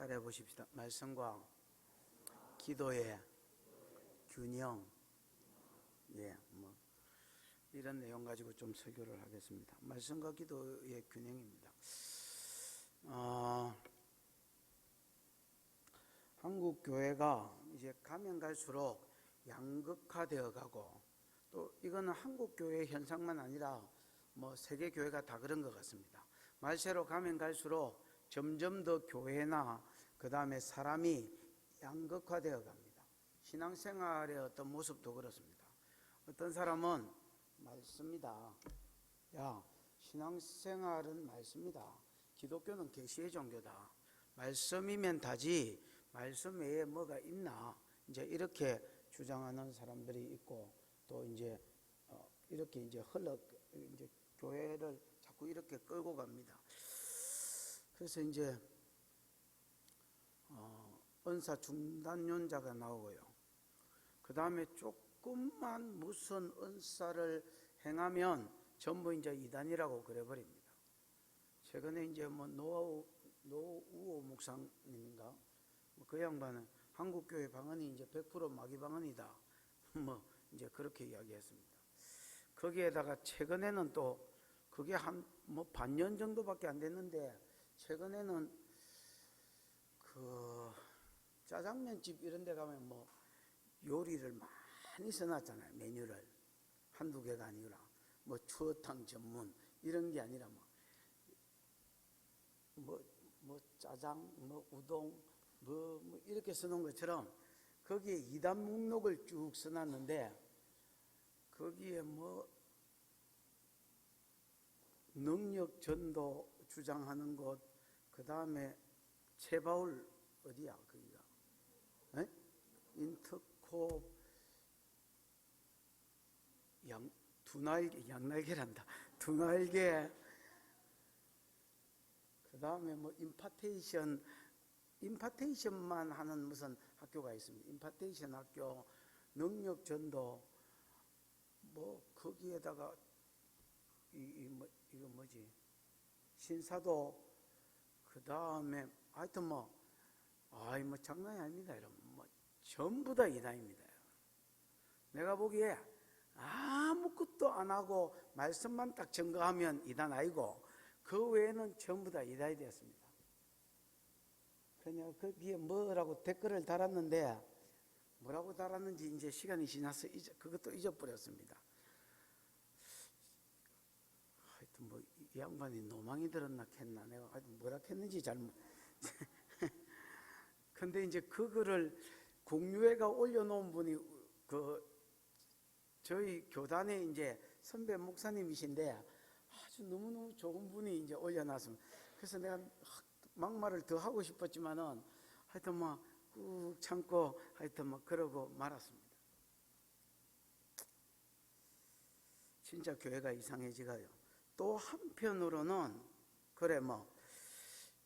따라해 보십시다. 말씀과 기도의 균형. 이런 내용 가지고 좀 설교를 하겠습니다. 말씀과 기도의 균형입니다. 한국 교회가 이제 가면 갈수록 양극화되어 가고, 또 이거는 한국 교회의 현상만 아니라 세계 교회가 다 그런 것 같습니다. 말세로 가면 갈수록 점점 더 교회나 그 다음에 사람이 양극화되어 갑니다. 신앙생활의 어떤 모습도 그렇습니다. 어떤 사람은 말씀이다. 신앙생활은 말씀이다. 기독교는 계시의 종교다. 말씀이면 다지 말씀 외에 뭐가 있나? 이제 이렇게 주장하는 사람들이 있고, 또 이제 이렇게 이제 교회를 자꾸 이렇게 끌고 갑니다. 그래서 이제 은사 중단론자가 나오고요. 그 다음에 조금만 무슨 은사를 행하면 전부 이제 이단이라고 그래버립니다. 최근에 이제 노우호 목사님인가? 그 양반은 한국교회 방언이 이제 100% 마귀 방언이다. 이제 그렇게 이야기했습니다. 거기에다가 최근에는 또 그게 한 반년 정도밖에 안 됐는데, 최근에는 그 짜장면집 이런 데 가면 요리를 많이 써놨잖아요. 메뉴를 한두 개가 아니라 추어탕 전문 이런 게 아니라 짜장 우동 이렇게 써놓은 것처럼 거기에 이단 목록을 쭉 써놨는데, 거기에 능력 전도 주장하는 곳, 그 다음에 채바울 어디야 거기가? 인터콥 양날개란다. 두날개. 그 다음에 임파테이션만 하는 무슨 학교가 있습니다. 임파테이션 학교, 능력 전도, 거기에다가 이거 뭐지? 신사도, 그 다음에 하여튼 장난이 아닙니다, 여러분. 전부 다 이단입니다. 내가 보기에 아무것도 안 하고 말씀만 딱 증거하면 이단 아니고, 그 외에는 전부 다 이단이 되었습니다. 그냥 거기에 뭐라고 댓글을 달았는데, 뭐라고 달았는지 이제 시간이 지나서 그것도 잊어버렸습니다. 하여튼 이 양반이 노망이 들었나 했나, 내가 하여튼 뭐라 했는지 잘못. 근데 이제 그거를 공유회가 올려놓은 분이 저희 교단의 이제 선배 목사님이신데, 아주 너무너무 좋은 분이 이제 올려놨습니다. 그래서 내가 막말을 더 하고 싶었지만은 하여튼 꾹 참고 하여튼 그러고 말았습니다. 진짜 교회가 이상해지가요. 또 한편으로는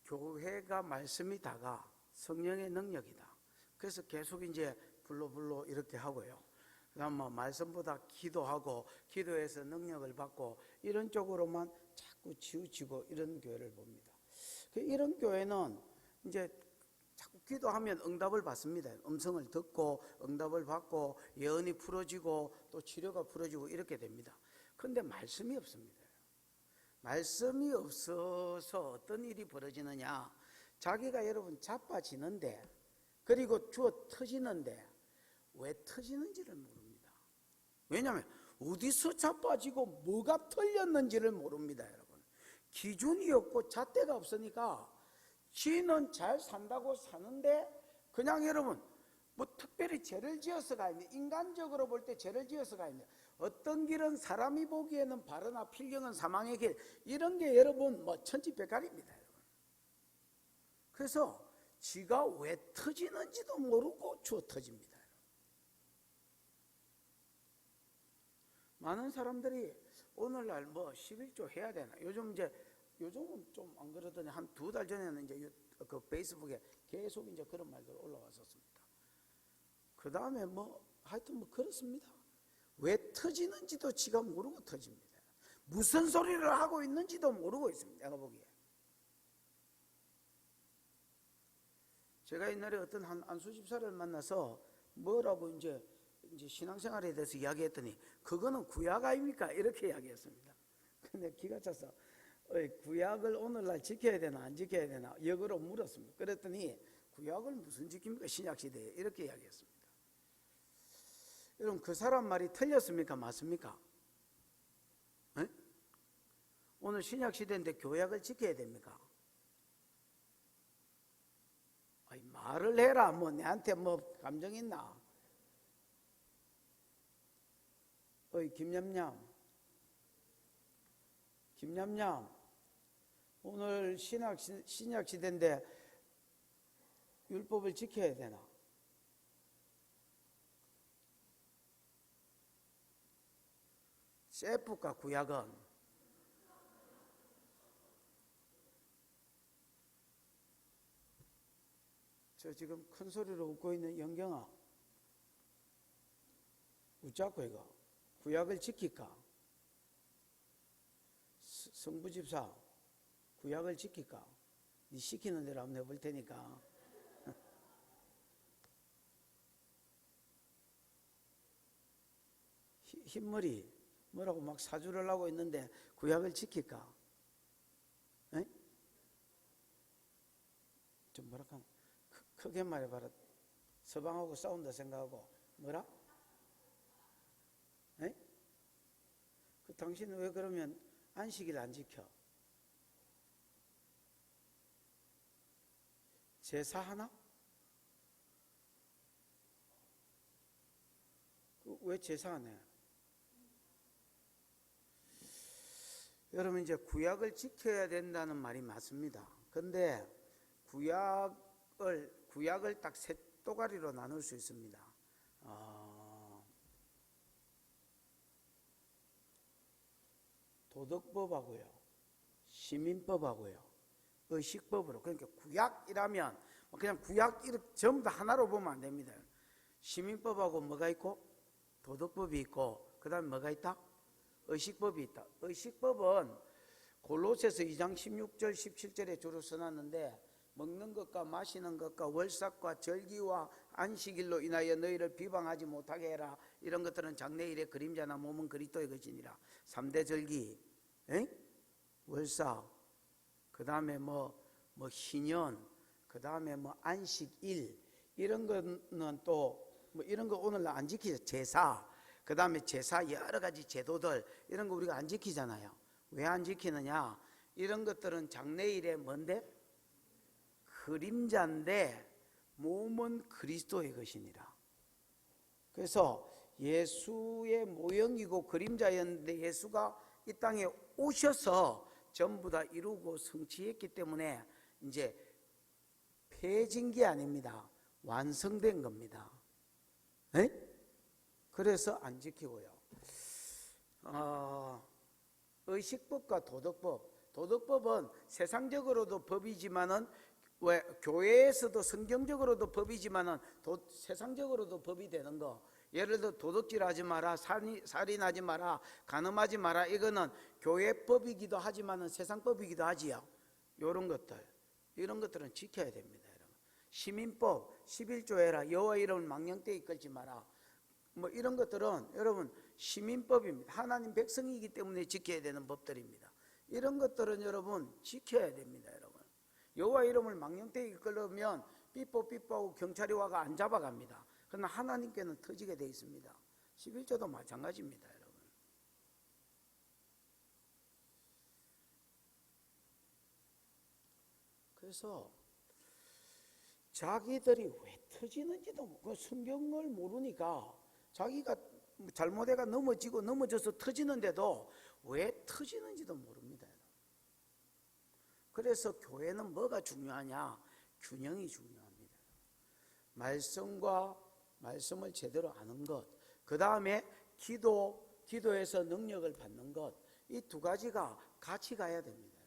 교회가 말씀이 다가 성령의 능력이다. 그래서 계속 이제 불로 이렇게 하고요. 그다음 말씀보다 기도하고, 기도해서 능력을 받고, 이런 쪽으로만 자꾸 치우치고 이런 교회를 봅니다. 이런 교회는 이제 자꾸 기도하면 응답을 받습니다. 음성을 듣고 응답을 받고 예언이 풀어지고 또 치료가 풀어지고 이렇게 됩니다. 그런데 말씀이 없습니다. 말씀이 없어서 어떤 일이 벌어지느냐? 자기가 여러분 자빠지는데, 그리고 주어 터지는데 왜 터지는지를 모릅니다. 왜냐하면 어디서 자빠지고 뭐가 틀렸는지를 모릅니다. 여러분, 기준이 없고 잣대가 없으니까 지는 잘 산다고 사는데, 그냥 여러분 특별히 죄를 지어서가 아닙니다. 인간적으로 볼 때 죄를 지어서가 아닙니다. 어떤 길은 사람이 보기에는 바르나 필경은 사망의 길, 이런 게 여러분 천지백갈입니다. 여러분. 그래서 지가 왜 터지는지도 모르고 주어 터집니다. 많은 사람들이 오늘날 11조 해야 되나? 요즘은 좀 안 그러더니 한 2달 전에는 이제 그 페이스북에 계속 이제 그런 말들 올라왔었습니다. 그 다음에 하여튼 그렇습니다. 왜 터지는지도 지가 모르고 터집니다. 무슨 소리를 하고 있는지도 모르고 있습니다. 내가 보기에. 제가 옛날에 어떤 한 안수 집사를 만나서 뭐라고 이제 신앙생활에 대해서 이야기했더니 그거는 구약 아닙니까? 이렇게 이야기했습니다. 근데 기가 차서 구약을 오늘날 지켜야 되나 안 지켜야 되나 역으로 물었습니다. 그랬더니 구약을 무슨 지킵니까? 신약시대에 이렇게 이야기했습니다. 여러분 그 사람 말이 틀렸습니까? 맞습니까? 에? 오늘 신약시대인데 구약을 지켜야 됩니까? 아니, 말을 해라. 뭐 내한테 뭐 감정 있나? 김냠냠 오늘 신약시대인데 율법을 지켜야 되나? 셀프과 구약은 저 지금 큰 소리로 웃고 있는 영경아 웃자고 이거 구약을 지킬까? 성부집사 구약을 지킬까? 네 시키는 대로 한번 해볼 테니까 흰머리 뭐라고 막 사주를 하고 있는데 구약을 지킬까? 에? 좀 뭐랄까 크게 말해봐라. 서방하고 싸운다 생각하고 뭐라? 에? 그 당신은 왜 그러면 안식일 안 지켜? 제사 하나? 왜 제사 안 해? 여러분 이제 구약을 지켜야 된다는 말이 맞습니다. 근데 구약을 딱 세 또가리로 나눌 수 있습니다. 도덕법하고요, 시민법하고요, 의식법으로. 그러니까 구약이라면 그냥 구약 전부 다 하나로 보면 안 됩니다. 시민법하고 뭐가 있고 도덕법이 있고 그 다음에 뭐가 있다? 의식법이 있다. 의식법은 골로새서 2장 16절 17절에 주로 써놨는데 먹는 것과 마시는 것과 월삭과 절기와 안식일로 인하여 너희를 비방하지 못하게 해라. 이런 것들은 장래일의 그림자나 몸은 그리스도의 것이니라. 3대 절기, 월삭, 그 다음에 뭐 희년, 그 다음에 뭐 안식일, 이런 거는 또 뭐 이런 거 오늘날 안 지키죠. 제사, 그 다음에 제사 여러 가지 제도들 이런 거 우리가 안 지키잖아요. 왜 안 지키느냐? 이런 것들은 장래일의 뭔데? 그림자인데 몸은 그리스도의 것이니라. 그래서 예수의 모형이고 그림자였는데 예수가 이 땅에 오셔서 전부 다 이루고 성취했기 때문에 이제 폐해진 게 아닙니다. 완성된 겁니다. 에? 그래서 안 지키고요. 의식법과 도덕법은 세상적으로도 법이지만은 왜 교회에서도 성경적으로도 법이지만은 세상적으로도 법이 되는 거. 예를 들어 도둑질하지 마라, 살인하지 마라, 간음하지 마라. 이거는 교회법이기도 하지만은 세상법이기도 하지요. 이런 것들은 지켜야 됩니다. 여러분. 시민법 11조 해라, 여호와 이름을 망령되이 이끌지 마라. 뭐 이런 것들은 여러분 시민법입니다. 하나님 백성이기 때문에 지켜야 되는 법들입니다. 이런 것들은 여러분 지켜야 됩니다. 여러분 여호와 이름을 망령되이 이끌려면 삐뽀삐뽀하고 경찰이 와가 안 잡아갑니다. 그러나 하나님께는 터지게 되어 있습니다. 11조도 마찬가지입니다. 여러분. 그래서 자기들이 왜 터지는지도 성경을 모르니까 자기가 잘못해가 넘어져서 터지는데도 왜 터지는지도 모릅니다. 그래서 교회는 뭐가 중요하냐? 균형이 중요합니다. 말씀을 제대로 아는 것, 그 다음에 기도에서 능력을 받는 것, 이 두 가지가 같이 가야 됩니다.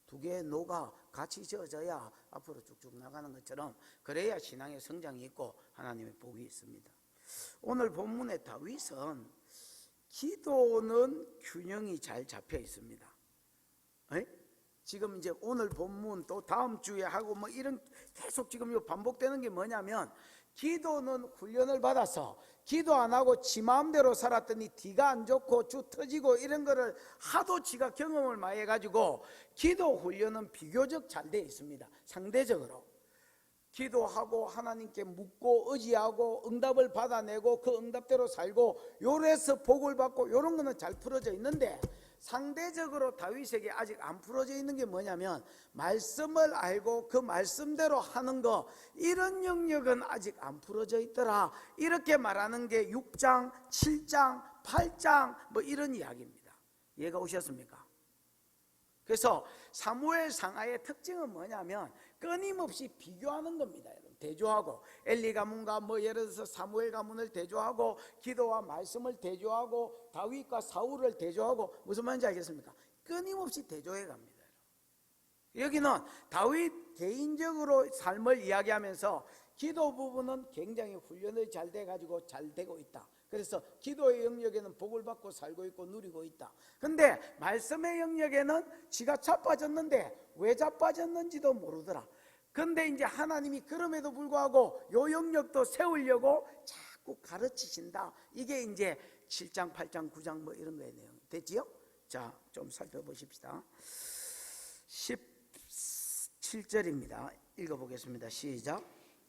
두 개의 노가 같이 지어져야 앞으로 쭉쭉 나가는 것처럼 그래야 신앙의 성장이 있고 하나님의 복이 있습니다. 오늘 본문의 다윗은 기도는 균형이 잘 잡혀 있습니다. 지금 이제 오늘 본문 또 다음 주에 하고 뭐 이런 계속 지금 이 반복되는 게 뭐냐면, 기도는 훈련을 받아서 기도 안 하고 지 마음대로 살았더니 뒤가 안 좋고 쭉 터지고 이런 거를 하도 지가 경험을 많이 해가지고, 기도 훈련은 비교적 잘 돼 있습니다. 상대적으로 기도하고 하나님께 묻고 의지하고 응답을 받아내고 그 응답대로 살고 요래서 복을 받고 요런 거는 잘 풀어져 있는데, 상대적으로 다윗에게 아직 안 풀어져 있는 게 뭐냐면, 말씀을 알고 그 말씀대로 하는 거, 이런 영역은 아직 안 풀어져 있더라. 이렇게 말하는 게 6장, 7장, 8장 뭐 이런 이야기입니다. 이해가 오셨습니까? 그래서 사무엘 상하의 특징은 뭐냐면 끊임없이 비교하는 겁니다. 대조하고, 엘리 가문과 뭐 예를 들어서 사무엘 가문을 대조하고, 기도와 말씀을 대조하고, 다윗과 사울을 대조하고, 무슨 말인지 알겠습니까? 끊임없이 대조해 갑니다. 여기는 다윗 개인적으로 삶을 이야기하면서 기도 부분은 굉장히 훈련을 잘 돼 가지고 잘 되고 있다. 그래서 기도의 영역에는 복을 받고 살고 있고 누리고 있다. 근데 말씀의 영역에는 지가 자빠졌는데 왜 자빠졌는지도 모르더라. 근데 이제 하나님이 그럼에도 불구하고 요 영역도 세우려고 자꾸 가르치신다. 이게 이제 7장, 8장, 9장 뭐 이런 거의 내용 됐지요? 자, 좀 살펴보십시다. 17절입니다. 읽어보겠습니다. 시작.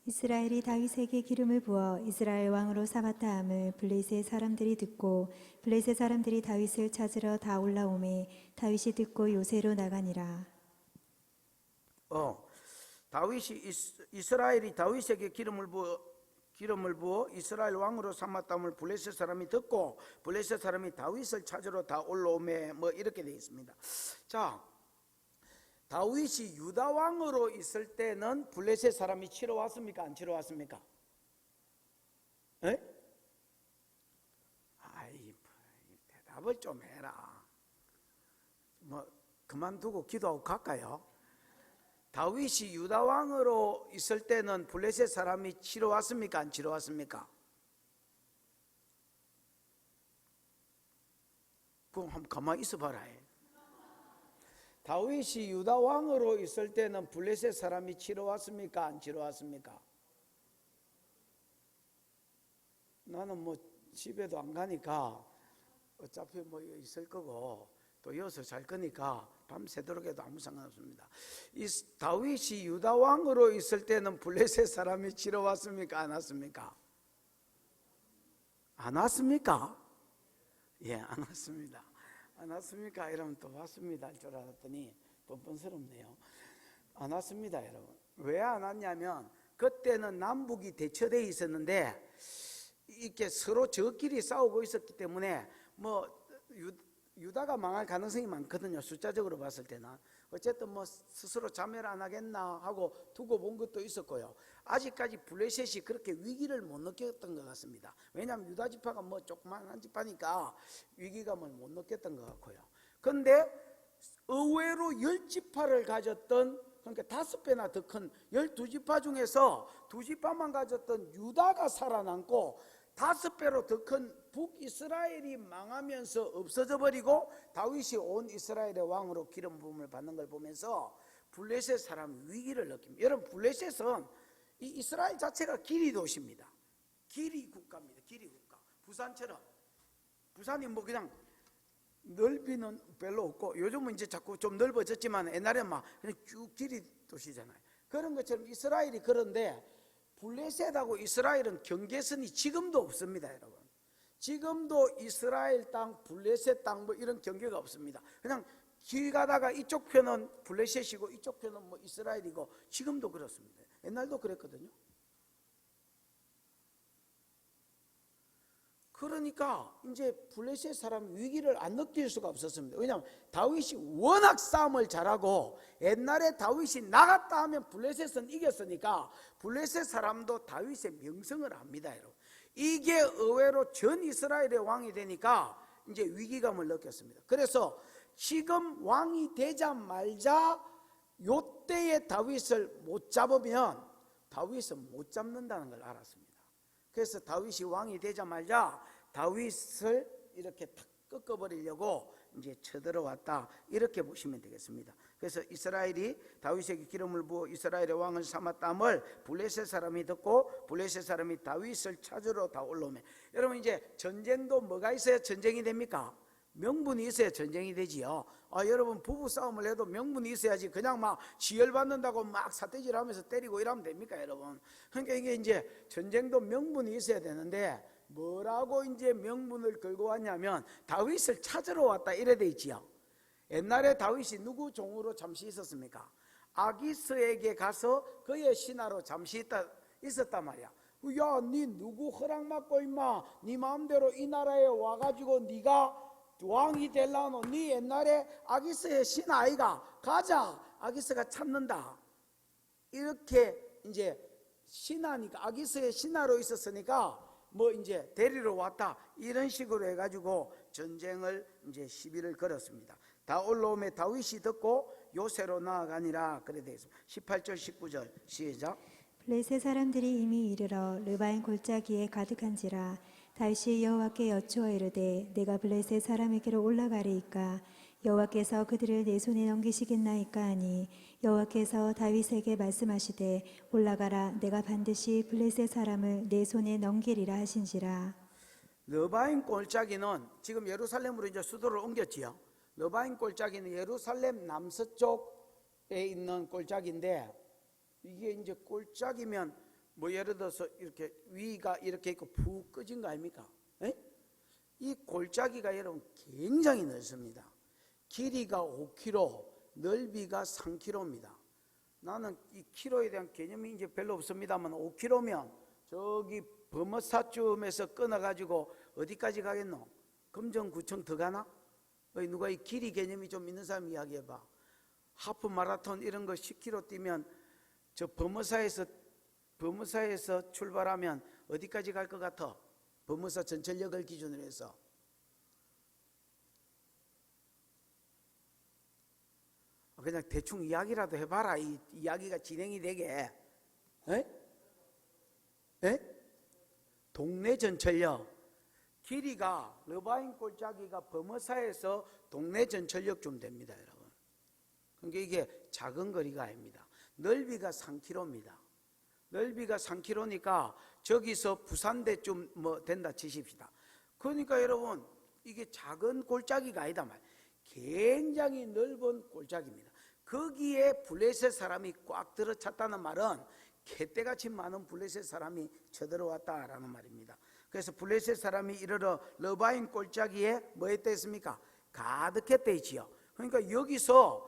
이스라엘이 다윗에게 기름을 부어 이스라엘 왕으로 삼았다 함을 블레셋 사람들이 듣고, 블레셋 사람들이 다윗을 찾으러 다 올라오매 다윗이 듣고 요새로 나가니라. 이스라엘이 다윗에게 기름을 부어 이스라엘 왕으로 삼았다함을 블레셋 사람이 듣고, 블레셋 사람이 다윗을 찾으러 다 올라오매 뭐 이렇게 되어 있습니다. 자, 다윗이 유다 왕으로 있을 때는 블레셋 사람이 치러 왔습니까? 안 치러 왔습니까? 에? 아이, 대답을 좀 해라. 뭐 그만두고 기도하고 갈까요? 다윗이 유다 왕으로 있을 때는 블레셋 사람이 치러 왔습니까? 안 치러 왔습니까? 그럼 한번 가만히 있어봐라. 다윗이 유다 왕으로 있을 때는 블레셋 사람이 치러 왔습니까? 안 치러 왔습니까? 나는 뭐 집에도 안 가니까 어차피 뭐 있을 거고 또 여기서 잘 거니까 밤새도록 해도 아무 상관없습니다. 이 다윗이 유다 왕으로 있을 때는 블레셋 사람이 치러 왔습니까? 안 왔습니까? 안 왔습니까? 예, 안 왔습니다. 안 왔습니까? 이러면 또 왔습니다 할 줄 알았더니 뻔뻔스럽네요. 안 왔습니다, 여러분. 왜 안 왔냐면 그때는 남북이 대처되어 있었는데 이렇게 서로 저끼리 싸우고 있었기 때문에 뭐 유다가 망할 가능성이 많거든요. 숫자적으로 봤을 때는. 어쨌든 뭐 스스로 자멸 안 하겠나 하고 두고 본 것도 있었고요. 아직까지 블레셋이 그렇게 위기를 못 느꼈던 것 같습니다. 왜냐하면 유다 지파가 뭐 조그만한 지파니까 위기감을 못 느꼈던 것 같고요. 그런데 의외로 10지파를 가졌던, 그러니까 5배나 더 큰 12지파 중에서 2지파만 가졌던 유다가 살아남고 5배로 더 큰 북이스라엘이 망하면서 없어져 버리고 다윗이 온 이스라엘의 왕으로 기름 부음을 받는 걸 보면서 블레셋 사람 위기를 느낍니다. 여러분, 블레셋은 이 이스라엘 자체가 기리 도시입니다. 기리 국가입니다. 기리 국가. 부산처럼. 부산이 뭐 그냥 넓이는 별로 없고 요즘은 이제 자꾸 좀 넓어졌지만 옛날에 막 그냥 쭉 기리 도시잖아요. 그런 것처럼 이스라엘이 그런데 블레셋하고 이스라엘은 경계선이 지금도 없습니다, 여러분. 지금도 이스라엘 땅, 블레셋 땅 뭐 이런 경계가 없습니다. 그냥 길 가다가 이쪽 편은 블레셋이고 이쪽 편은 뭐 이스라엘이고 지금도 그렇습니다. 옛날도 그랬거든요. 그러니까 이제 블레셋 사람 위기를 안 느낄 수가 없었습니다. 왜냐하면 다윗이 워낙 싸움을 잘하고 옛날에 다윗이 나갔다 하면 블레셋은 이겼으니까 블레셋 사람도 다윗의 명성을 압니다, 여러분. 이게 의외로 전 이스라엘의 왕이 되니까 이제 위기감을 느꼈습니다. 그래서 지금 왕이 되자마자 요때에 다윗을 못 잡으면 다윗은 못 잡는다는 걸 알았습니다. 그래서 다윗이 왕이 되자마자 다윗을 이렇게 탁 꺾어버리려고 이제 쳐들어왔다, 이렇게 보시면 되겠습니다. 그래서 이스라엘이 다윗에게 기름을 부어 이스라엘의 왕을 삼았다함을 블레셋 사람이 듣고 블레셋 사람이 다윗을 찾으러 다 올라오면, 여러분 이제 전쟁도 뭐가 있어야 전쟁이 됩니까? 명분이 있어야 전쟁이 되지요. 여러분 부부 싸움을 해도 명분이 있어야지 그냥 막 지혈받는다고 막 사태질하면서 때리고 이러면 됩니까, 여러분? 그러니까 이게 이제 전쟁도 명분이 있어야 되는데, 뭐라고 이제 명분을 걸고 왔냐면 다윗을 찾으러 왔다, 이래 돼 있지요. 옛날에 다윗이 누구 종으로 잠시 있었습니까? 아기스에게 가서 그의 신하로 잠시 있었단 말이야. 야, 니 누구 허락 받고 임마 니 마음대로 이 나라에 와가지고 니가 왕이 될라노? 니 옛날에 아기스의 신하 아이가, 가자, 아기스가 찾는다, 이렇게 이제 신하니까, 아기스의 신하로 있었으니까 뭐 이제 데리러 왔다, 이런 식으로 해가지고 전쟁을 이제 시비를 걸었습니다. 다 올라오매 다윗이 듣고 요새로 나아가니라, 그래 되어 있습니다. 18절 19절 시작. 블레셋 사람들이 이미 이르러 르바인 골짜기에 가득한지라. 다윗이 여호와께 여쭈어 이르되 내가 블레셋 사람에게로 올라가리이까 여호와께서 그들을 내 손에 넘기시겠나이까 하니 여호와께서 다윗에게 말씀하시되 올라가라, 내가 반드시 블레셋 사람을 내 손에 넘기리라 하신지라. 르바인 골짜기는 지금 예루살렘으로 이제 수도를 옮겼지요. 르바인 골짜기는 예루살렘 남서쪽에 있는 골짜기인데, 이게 이제 골짜기면 뭐 예를 들어서 이렇게 위가 이렇게 있고 푹 꺼진 거 아닙니까? 에? 이 골짜기가 여러분 굉장히 넓습니다. 길이가 5km, 넓이가 3km입니다. 나는 이 키로에 대한 개념이 이제 별로 없습니다만 5km면 저기 범어사쯤에서 끊어가지고 어디까지 가겠노? 금정구청 더 가나? 누가 이 길이 개념이 좀 있는 사람 이야기해봐. 하프 마라톤 이런 거 10km 뛰면 저 범어사에서 출발하면 어디까지 갈 것 같아? 범어사 전철역을 기준으로 해서. 그냥 대충 이야기라도 해봐라, 이 이야기가 진행이 되게. 에? 동네 전철역 길이가, 르바인 골짜기가 범어사에서 동네 전철역쯤 됩니다, 여러분. 그러니까 이게 작은 거리가 아닙니다. 넓이가 3km입니다. 넓이가 3km니까 저기서 부산대쯤 뭐 된다 치십시다. 그러니까 여러분 이게 작은 골짜기가 아니다 말. 굉장히 넓은 골짜기입니다. 거기에 블레셋 사람이 꽉 들어찼다는 말은 개떼같이 많은 블레셋 사람이 쳐들어왔다라는 말입니다. 그래서 블레셋 사람이 이르러 르바인 골짜기에 뭐 했다 했습니까? 가득했다 했지요. 그러니까 여기서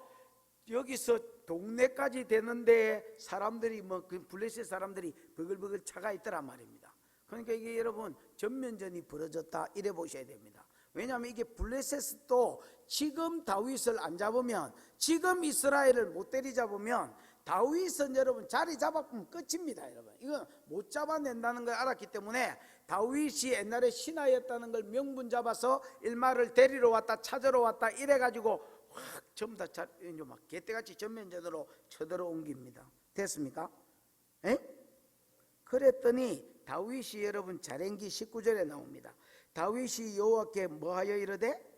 동네까지 되는데 사람들이 뭐 그 블레셋 사람들이 버글버글 차가 있더란 말입니다. 그러니까 이게 여러분 전면전이 벌어졌다, 이래 보셔야 됩니다. 왜냐하면 이게 블레셋도 지금 다윗을 안 잡으면, 지금 이스라엘을 못 때리잡으면 다윗은 여러분 자리 잡아보면 끝입니다. 여러분 이거 못 잡아낸다는 걸 알았기 때문에 다윗이 옛날에 신하였다는 걸 명분 잡아서 일마를 데리러 왔다, 찾으러 왔다, 이래가지고 확 전부 다 이제 막 개떼같이 전면전으로 쳐들어옮깁니다. 됐습니까? 에? 그랬더니 다윗이 여러분 자랭기 19절에 나옵니다. 다윗이 여호와께 뭐하여 이르되?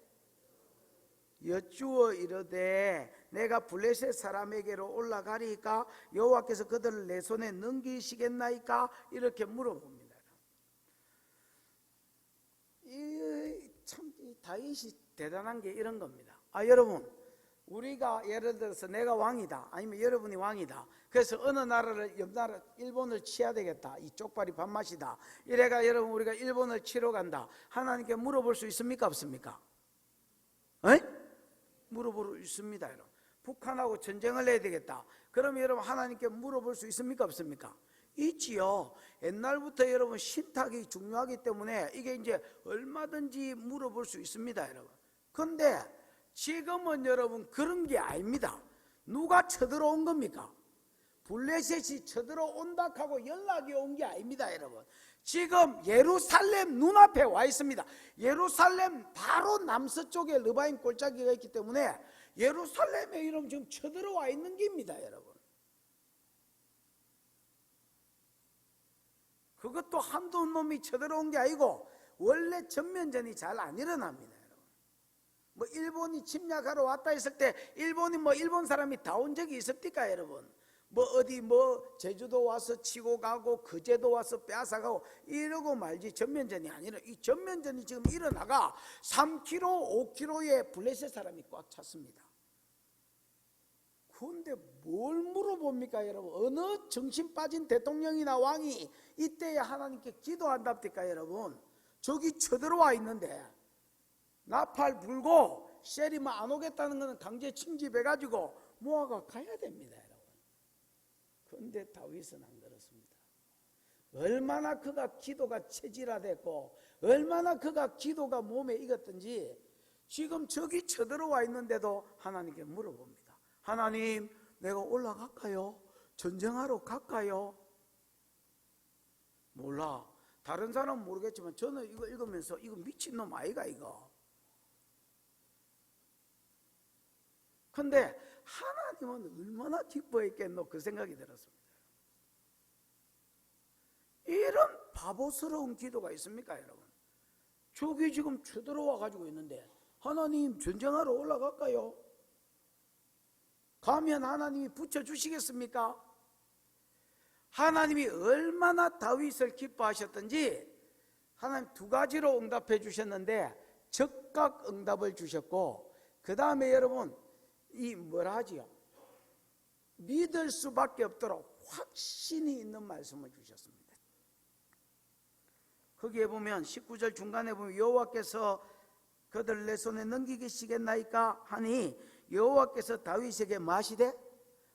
여쭈어 이르되 내가 블레셋 사람에게로 올라가리까 여호와께서 그들을 내 손에 넘기시겠나이까? 이렇게 물어봅니다. 참 다윗이 대단한 게 이런 겁니다. 여러분 우리가 예를 들어서 내가 왕이다, 아니면 여러분이 왕이다. 그래서 어느 나라를, 옆 나라 일본을 치야 되겠다, 이 쪽발이 밥맛이다, 이래가 여러분 우리가 일본을 치러 간다. 하나님께 물어볼 수 있습니까, 없습니까? 물어볼 수 있습니다. 여러분 북한하고 전쟁을 해야 되겠다, 그럼 여러분 하나님께 물어볼 수 있습니까, 없습니까? 있지요. 옛날부터 여러분 신탁이 중요하기 때문에 이게 이제 얼마든지 물어볼 수 있습니다, 여러분. 근데 지금은 여러분 그런 게 아닙니다. 누가 쳐들어온 겁니까? 블레셋이 쳐들어온다 하고 연락이 온 게 아닙니다, 여러분. 지금 예루살렘 눈앞에 와 있습니다. 예루살렘 바로 남서쪽에 르바인 골짜기가 있기 때문에 예루살렘에 이름 지금 쳐들어와 있는 겁니다, 여러분. 그것도 한두 놈이 쳐들어온 게 아니고 원래 전면전이 잘 안 일어납니다, 여러분. 뭐 일본이 침략하러 왔다 했을 때 일본이 뭐 일본 사람이 다 온 적이 있습니까 여러분? 뭐 어디 뭐 제주도 와서 치고 가고 거제도 와서 빼앗아가고 이러고 말지. 전면전이 아니라 이 전면전이 지금 일어나가 3km 5km의 블레셋 사람이 꽉 찼습니다. 그런데 뭘 물어봅니까 여러분? 어느 정신 빠진 대통령이나 왕이 이때에 하나님께 기도한답니까 여러분? 저기 쳐들어와 있는데 나팔 불고 쉐리만 안 오겠다는 것은 강제 침집해가지고 모아가 가야 됩니다 여러분. 그런데 다윗은 안 그렇습니다. 얼마나 그가 기도가 체질화됐고 얼마나 그가 기도가 몸에 익었든지 지금 저기 쳐들어와 있는데도 하나님께 물어봅니다. 하나님, 내가 올라갈까요? 전쟁하러 갈까요? 몰라. 다른 사람은 모르겠지만 저는 이거 읽으면서 이거 미친놈 아이가 이거. 근데 하나님은 얼마나 기뻐했겠노 그 생각이 들었습니다. 이런 바보스러운 기도가 있습니까 여러분? 저기 지금 쳐들어와 가지고 있는데 하나님 전쟁하러 올라갈까요? 가면 하나님이 붙여주시겠습니까? 하나님이 얼마나 다윗을 기뻐하셨던지 하나님 두 가지로 응답해 주셨는데 즉각 응답을 주셨고 그 다음에 여러분 이 뭐라 하지요? 믿을 수밖에 없도록 확신이 있는 말씀을 주셨습니다. 거기에 보면 19절 중간에 보면 여호와께서 그들 내 손에 넘기시겠나이까 하니 여호와께서 다윗에게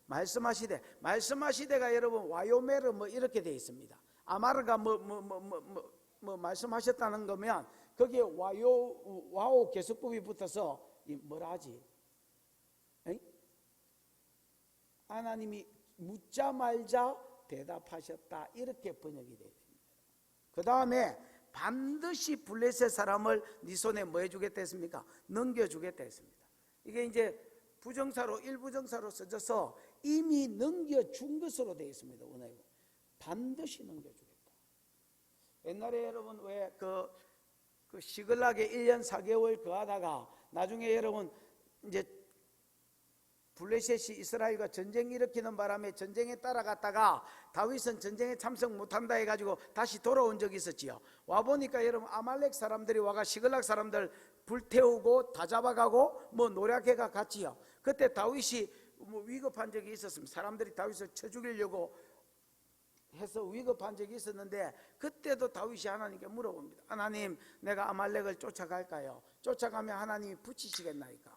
말씀하시되가 여러분 와요메르 뭐 이렇게 되어 있습니다. 아마르가 뭐 말씀하셨다는 거면 거기에 와오 계속법이 붙어서 뭐라 하지? 에이? 하나님이 묻자 말자 대답하셨다 이렇게 번역이 되어 있습니다. 그 다음에 반드시 블레셋 사람을 네 손에 뭐 해주겠다 했습니까? 넘겨주겠다 했습니다. 이게 이제 부정사로 일부정사로 써져서 이미 넘겨준 것으로 되어 있습니다. 원어에 반드시 넘겨주겠다. 옛날에 여러분 왜 그 시글락에 1년 4개월 거하다가 나중에 여러분 이제 블레셋이 이스라엘과 전쟁 일으키는 바람에 전쟁에 따라갔다가 다윗은 전쟁에 참석 못한다 해가지고 다시 돌아온 적이 있었지요. 와보니까 여러분 아말렉 사람들이 와가 시글락 사람들 불태우고 다 잡아가고 뭐 노략해가 갔지요. 그때 다윗이 뭐 위급한 적이 있었습니다. 사람들이 다윗을 쳐 죽이려고 해서 위급한 적이 있었는데 그때도 다윗이 하나님께 물어봅니다. 하나님, 내가 아말렉을 쫓아갈까요? 쫓아가면 하나님이 붙이시겠나이까?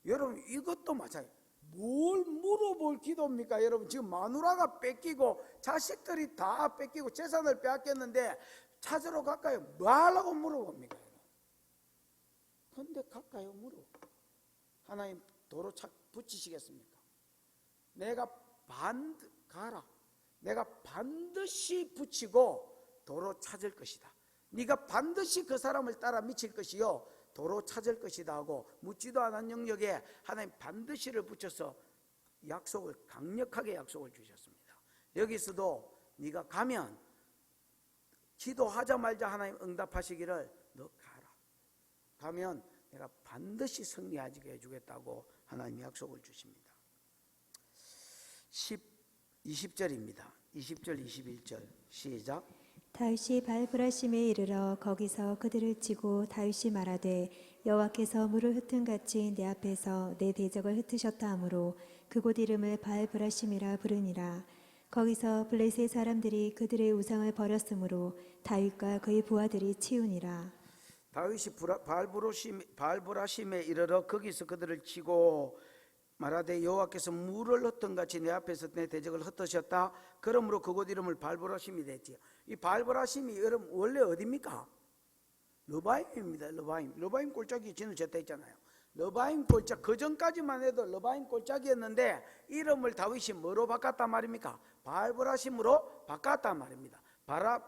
여러분 이것도 마찬가지. 뭘 물어볼 기도입니까? 여러분 지금 마누라가 뺏기고 자식들이 다 뺏기고 재산을 빼앗겼는데 찾으러 갈까요? 뭐 하려고 물어봅니까? 근데 갈까요? 하나님 도로 붙이시겠습니까? 내가 가라. 내가 반드시 붙이고 도로 찾을 것이다. 네가 반드시 그 사람을 따라 미칠 것이요 도로 찾을 것이다 하고 묻지도 않은 영역에 하나님 반드시를 붙여서 강력하게 약속을 주셨습니다. 여기서도 네가 가면 기도하자마자 하나님 응답하시기를 너 가라. 가면 내가 반드시 승리하게 해주겠다고 하나님 약속을 주십니다. 20절입니다. 20절 21절 시작. 다윗이 발브라심에 이르러 거기서 그들을 치고 다윗이 말하되 여호와께서 물을 흩은같이 내 앞에서 내 대적을 흩으셨다 하므로 그곳 이름을 발브라심이라 부르니라. 거기서 블레셋 사람들이 그들의 우상을 버렸으므로 다윗과 그의 부하들이 치우니라. 다윗이 발브라심에 이르러 거기서 그들을 치고 말하되 여호와께서 물을 흩은 같이 내 앞에서 내 대적을 흩으셨다. 그러므로 그곳 이름을 발브라심이 됐지요. 이 발브라심이 여러분 원래 어디입니까? 르바임입니다. 르바임 골짜기 진을 졌다 했잖아요. 르바임 골짜기, 그 전까지만 해도 르바임 골짜기였는데 이름을 다윗이 뭐로 바꿨단 말입니까? 발브라심으로 바꿨단 말입니다.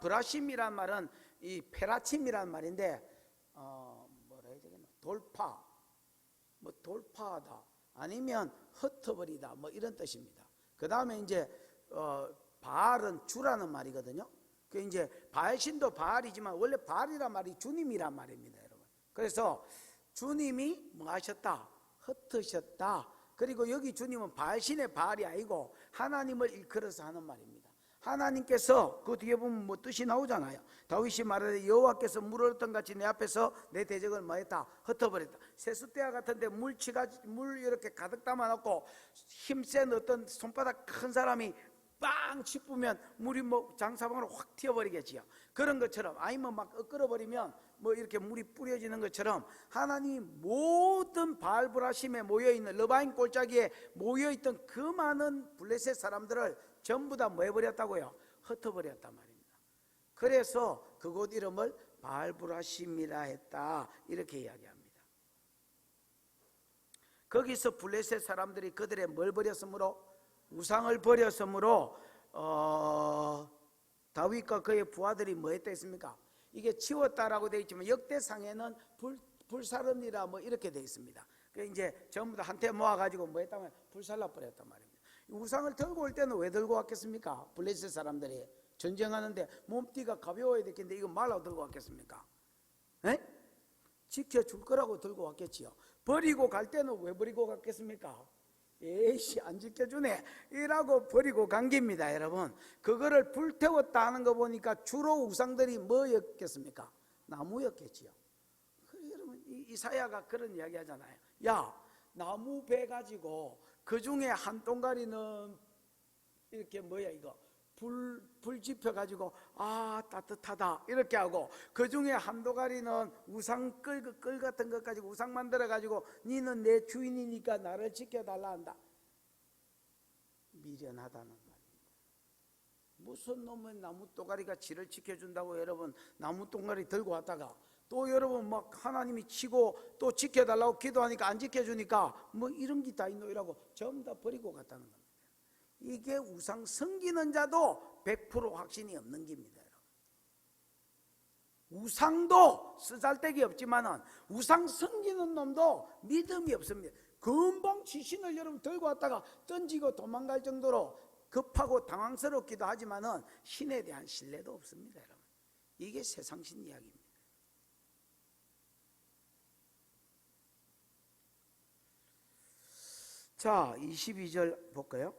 브라심이란 말은 이 페라침이란 말인데 뭐라 해야 되겠나? 돌파하다 아니면 흩어버리다 뭐 이런 뜻입니다. 그 다음에 이제 바알은 주라는 말이거든요. 그 이제 바알신도 바알이지만 원래 바알이란 말이 주님이란 말입니다, 여러분. 그래서 주님이 뭐 하셨다? 흩으셨다. 그리고 여기 주님은 바알신의 바알이 아니고 하나님을 일컬어서 하는 말입니다. 하나님께서 그 뒤에 보면 뭐 뜻이 나오잖아요. 다윗이 말하되 여호와께서 물을 흩던 같이 내 앞에서 내 대적을 뭐 했다? 흩어버렸다. 세숫대야 같은데 물 이렇게 가득 담아놓고 힘센 어떤 손바닥 큰 사람이 빵 짚으면 물이 뭐 장사방으로 확 튀어버리겠지요. 그런 것처럼, 아니면 막 끓어버리면 뭐 이렇게 물이 뿌려지는 것처럼, 하나님 모든 바알브라심에 모여있는, 르바임 골짜기에 모여있던 그 많은 블레셋 사람들을 전부 다 뭐 해버렸다고요? 흩어버렸단 말입니다. 그래서 그곳 이름을 바알브라심이라 했다, 이렇게 이야기합니다. 거기서 블레셋 사람들이 그들의 뭘 버렸으므로? 우상을 버렸으므로 다윗과 그의 부하들이 뭐 했다 했습니까? 이게 치웠다라고 되어 있지만 역대상에는 불살르니라 뭐 이렇게 되어 있습니다. 그 이제 전부 다 한테 모아가지고 뭐 했다면 불살라 버렸단 말입니다. 우상을 들고 올 때는 왜 들고 왔겠습니까? 블레셋 사람들이 전쟁하는데 몸띠가 가벼워야 되겠는데 이거 말라고 들고 왔겠습니까? 에? 지켜줄 거라고 들고 왔겠지요. 버리고 갈 때는 왜 버리고 갔겠습니까? 에이씨 안 지켜주네 이라고 버리고 간 겁니다. 여러분, 그거를 불태웠다 하는 거 보니까 주로 우상들이 뭐였겠습니까? 나무였겠지요. 여러분, 이사야가 그런 이야기 하잖아요. 야, 나무 배 가지고 그 중에 한 동가리는 이렇게 뭐야 이거 불 지펴가지고 따뜻하다 이렇게 하고, 그 중에 한 동가리는 우상 끌 같은 것 가지고 우상 만들어가지고 니는 내 주인이니까 나를 지켜달라 한다. 미련하다는 말입니다. 무슨 놈의 나무 동가리가 지를 지켜준다고 여러분 나무 동가리 들고 왔다가 또 여러분 막 하나님이 치고 또 지켜달라고 기도하니까 안 지켜주니까 뭐 이런 게 다 있노이라고 전부 다 버리고 갔다는 겁니다. 이게 우상 섬기는 자도 100% 확신이 없는 겁니다. 우상도 쓰잘데기 없지만은 우상 섬기는 놈도 믿음이 없습니다. 금방 지신을 여러분 들고 왔다가 던지고 도망갈 정도로 급하고 당황스럽기도 하지만은 신에 대한 신뢰도 없습니다. 여러분, 이게 세상신 이야기입니다. 자, 22절 볼까요?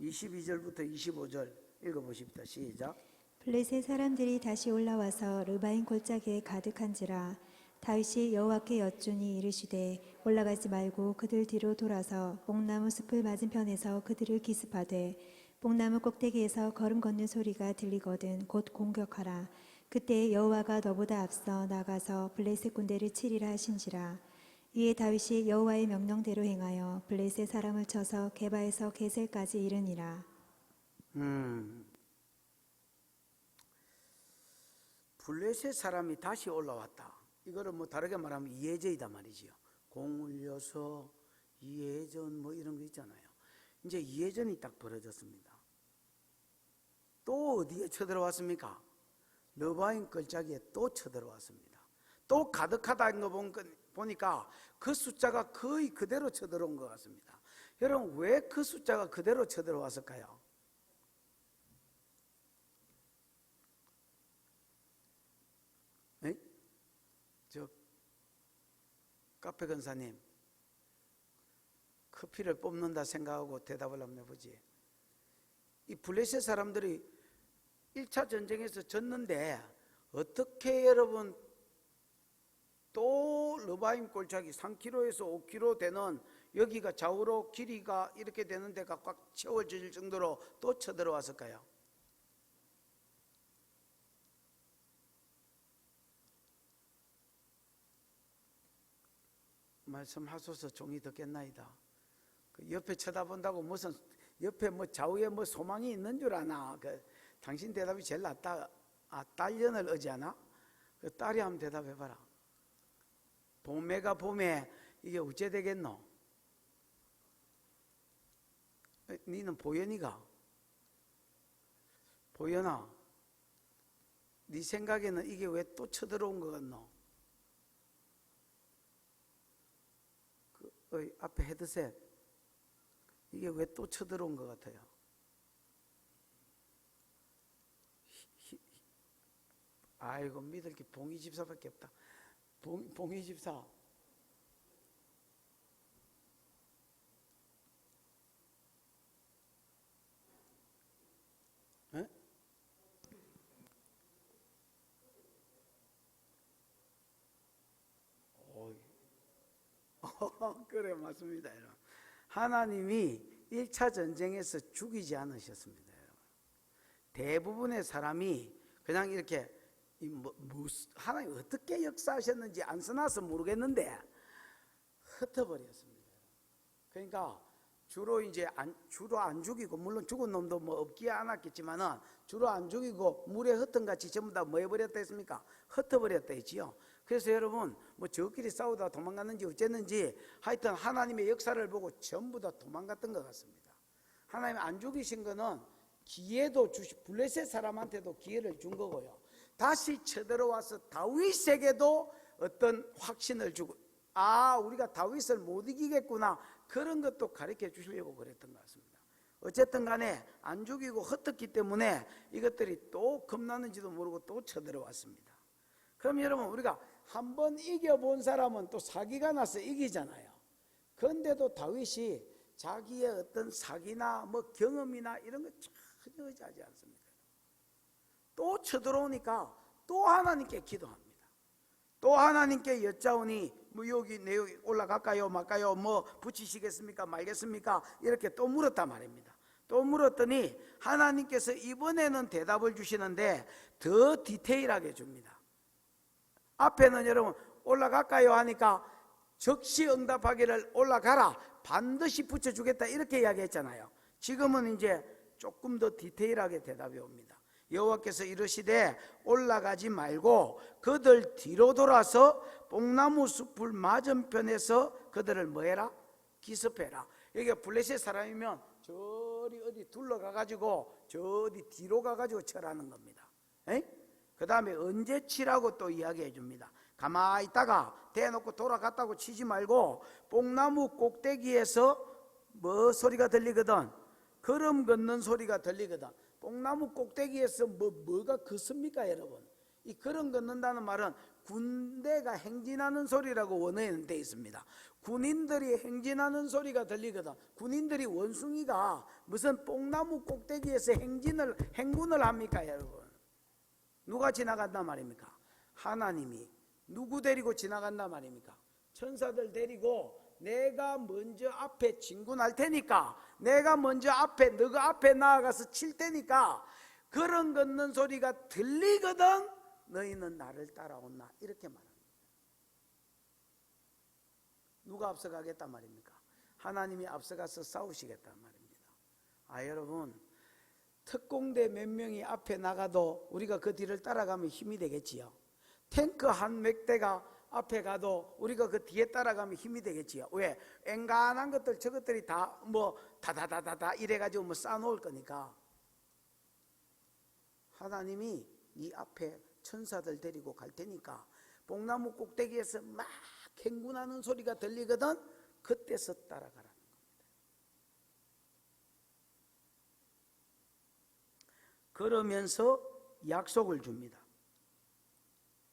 22절부터 25절 읽어보십시다. 시작. 블레셋 사람들이 다시 올라와서 르바임 골짜기에 가득한지라 다윗이 여호와께 여쭈니 이르시되 올라가지 말고 그들 뒤로 돌아서 뽕나무 숲을 맞은편에서 그들을 기습하되 뽕나무 꼭대기에서 걸음 걷는 소리가 들리거든 곧 공격하라. 그때 여호와가 너보다 앞서 나가서 블레셋 군대를 치리라 하신지라. 이에 다윗이 여호와의 명령대로 행하여 블레셋 사람을 쳐서 게바에서 게셀까지 이르니라. 블레셋 사람이 다시 올라왔다. 이거를 뭐 다르게 말하면 이해제이다 말이지요. 공울려서 이해전 뭐 이런 거 있잖아요. 이제 이해전이 딱 벌어졌습니다. 또 어디에 쳐들어왔습니까? 르바임 골짜기에 또 쳐들어왔습니다. 또 가득하다는 거 보니까 그 숫자가 거의 그대로 쳐들어온 것 같습니다. 여러분, 왜 그 숫자가 그대로 쳐들어왔을까요? 에? 저 카페 근사님, 커피를 뽑는다 생각하고 대답을 한번 해보지. 이 블레셋 사람들이 1차 전쟁에서 졌는데 어떻게 여러분 또 르바임 골짜기 3km에서 5km 되는 여기가 좌우로 길이가 이렇게 되는 데가 꽉 채워질 정도로 또 쳐들어왔을까요? 말씀하소서 종이 듣겠나이다. 그 옆에 쳐다본다고 무슨 옆에 뭐 좌우에 뭐 소망이 있는 줄 아나? 당신 대답이 제일 낫다. 딸년을 의지하나? 그 딸이 한번 대답해봐라. 봄에가 봄에 이게 어째 되겠노? 니는 보현이가? 보현아, 네 생각에는 이게 왜 또 쳐들어온 것 같노? 앞에 헤드셋, 이게 왜 또 쳐들어온 것 같아요? 아이고, 믿을 게 봉이 집사밖에 없다. 봉희 집사. 에? 그래, 맞습니다. 여러분. 하나님이 1차 전쟁에서 죽이지 않으셨습니다. 여러분. 대부분의 사람이 그냥 이렇게 하나님 어떻게 역사하셨는지 안 써놔서 모르겠는데 흩어버렸습니다. 그러니까 주로 안 죽이고, 물론 죽은 놈도 뭐 없기에 않았겠지만은 주로 안 죽이고 물에 흩은같이 전부 다 뭐 해버렸다 했습니까? 흩어버렸다 했지요. 그래서 여러분 뭐 저끼리 싸우다 도망갔는지 어쨌는지 하여튼 하나님의 역사를 보고 전부 다 도망갔던 것 같습니다. 하나님 안 죽이신 거는 기회도 블레셋 사람한테도 기회를 준 거고요. 다시 쳐들어와서 다윗에게도 어떤 확신을 주고, 우리가 다윗을 못 이기겠구나, 그런 것도 가르쳐 주시려고 그랬던 것 같습니다. 어쨌든 간에 안 죽이고 흩었기 때문에 이것들이 또 겁나는지도 모르고 또 쳐들어왔습니다. 그럼 여러분, 우리가 한번 이겨본 사람은 또 사기가 나서 이기잖아요. 그런데도 다윗이 자기의 어떤 사기나 뭐 경험이나 이런 거 전혀 의지하지 않습니다. 또 쳐들어오니까 또 하나님께 기도합니다. 또 하나님께 여짜오니 뭐 여기 내용이 올라갈까요 말까요, 뭐 붙이시겠습니까 말겠습니까, 이렇게 또 물었단 말입니다. 또 물었더니 하나님께서 이번에는 대답을 주시는데 더 디테일하게 줍니다. 앞에는 여러분 올라갈까요 하니까 즉시 응답하기를 올라가라, 반드시 붙여주겠다, 이렇게 이야기했잖아요. 지금은 이제 조금 더 디테일하게 대답이 옵니다. 여호와께서 이르시되 올라가지 말고 그들 뒤로 돌아서 뽕나무 숲을 맞은편에서 그들을 뭐해라? 기습해라. 여기가 블레셋 사람이면 저리 어디 둘러가가지고 저 어디 뒤로 가가지고 쳐라는 겁니다. 그 다음에 언제 치라고 또 이야기해 줍니다. 가만히 있다가 대놓고 돌아갔다고 치지 말고 뽕나무 꼭대기에서 뭐 소리가 들리거든? 걸음 걷는 소리가 들리거든. 뽕나무 꼭대기에서 뭐가 걷습니까 여러분? 이 걸음 걷는다는 말은 군대가 행진하는 소리라고 원어에는 되어 있습니다. 군인들이 행진하는 소리가 들리거든. 군인들이 원숭이가 무슨 뽕나무 꼭대기에서 행군을 합니까 여러분? 누가 지나간단 말입니까? 하나님이. 누구 데리고 지나간단 말입니까? 천사들 데리고 내가 먼저 앞에 진군할 테니까, 내가 먼저 너가 앞에 나아가서 칠 테니까 걸음 걷는 소리가 들리거든 너희는 나를 따라온나, 이렇게 말합니다. 누가 앞서가겠단 말입니까? 하나님이 앞서가서 싸우시겠단 말입니다. 여러분, 특공대 몇 명이 앞에 나가도 우리가 그 뒤를 따라가면 힘이 되겠지요. 탱크 한 몇 대가 앞에 가도 우리가 그 뒤에 따라가면 힘이 되겠지요. 왜? 앵간한 것들 저것들이 다 뭐 다다다다다 이래가지고 뭐 쌓아놓을 거니까. 하나님이 네 앞에 천사들 데리고 갈 테니까 뽕나무 꼭대기에서 막 행군하는 소리가 들리거든 그때서 따라가라는 겁니다. 그러면서 약속을 줍니다.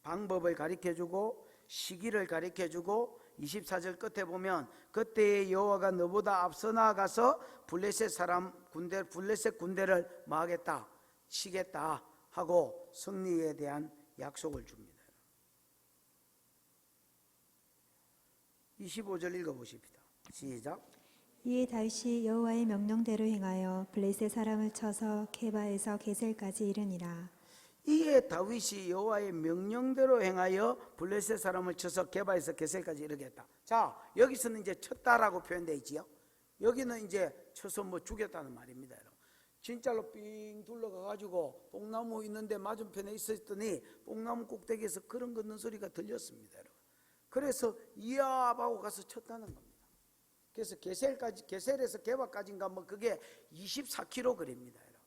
방법을 가르쳐주고 시기를 가르쳐주고 24절 끝에 보면 그때의 여호와가 너보다 앞서 나아가서 블레셋 군대를 뭐 하겠다? 치겠다 하고 승리에 대한 약속을 줍니다. 25절 읽어보십시다. 시작. 이에 다윗이 여호와의 명령대로 행하여 블레셋 사람을 쳐서 게바에서 게셀까지 이르니라. 이에 다윗이 여호와의 명령대로 행하여 블레셋 사람을 쳐서 게바에서 게셀까지 이르겠다. 자, 여기서는 이제 쳤다라고 표현되어 있지요. 여기는 이제 쳐서 뭐 죽였다는 말입니다. 여러분. 진짜로 삥 둘러가가지고 뽕나무 있는데 맞은편에 있었더니 뽕나무 꼭대기에서 걸음 걷는 소리가 들렸습니다. 여러분. 그래서 이야 하고 가서 쳤다는 겁니다. 그래서 게셀에서 게바까지인가 뭐 그게 24km 거리입니다. 여러분.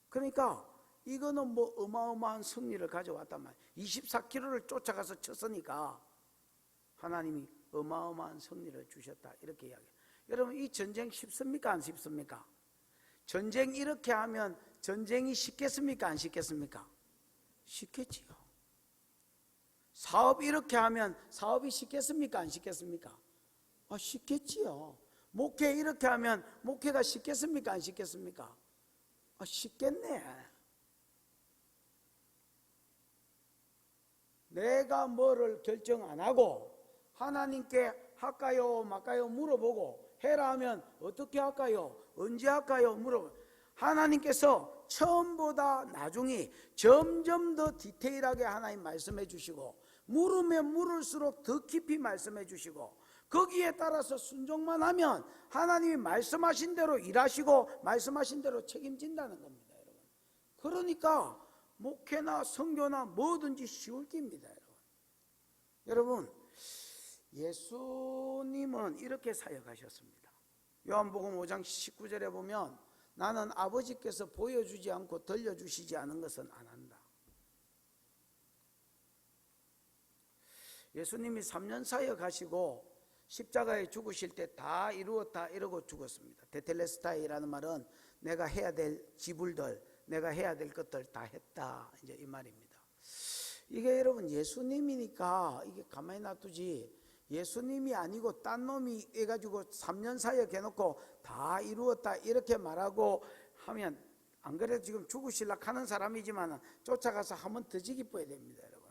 그러니까 이거는 뭐 어마어마한 승리를 가져왔단 말이에요. 24km를 쫓아가서 쳤으니까 하나님이 어마어마한 승리를 주셨다, 이렇게 이야기해요. 여러분, 이 전쟁 쉽습니까 안 쉽습니까? 전쟁 이렇게 하면 전쟁이 쉽겠습니까 안 쉽겠습니까? 쉽겠지요. 사업 이렇게 하면 사업이 쉽겠습니까? 안 쉽겠습니까? 쉽겠지요. 목회 이렇게 하면 목회가 쉽겠습니까? 안 쉽겠습니까? 쉽겠네. 내가 뭐를 결정 안 하고 하나님께 할까요 말까요 물어보고 해라 하면 어떻게 할까요? 언제 할까요? 물어보고 하나님께서 처음보다 나중에 점점 더 디테일하게 하나님 말씀해 주시고 물으면 물을수록 더 깊이 말씀해 주시고 거기에 따라서 순종만 하면 하나님이 말씀하신 대로 일하시고 말씀하신 대로 책임진다는 겁니다, 여러분. 그러니까 목회나 선교나 뭐든지 쉬울 길입니다, 여러분. 여러분, 예수님은 이렇게 사역하셨습니다. 요한복음 5장 19절에 보면 나는 아버지께서 보여주지 않고 들려주시지 않은 것은 안 한다. 예수님이 3년 사역하시고 십자가에 죽으실 때 다 이루었다 이러고 죽었습니다. 테텔레스타이라는 말은 내가 해야 될 지불들, 내가 해야 될 것들 다 했다, 이제 이 말입니다. 이게 여러분 예수님이니까 이게 가만히 놔두지, 예수님이 아니고 딴 놈이 해가지고 3년 사역해놓고 다 이루었다 이렇게 말하고 하면, 안 그래도 지금 죽으실락 하는 사람이지만 쫓아가서 한번 더 기뻐야 됩니다, 여러분.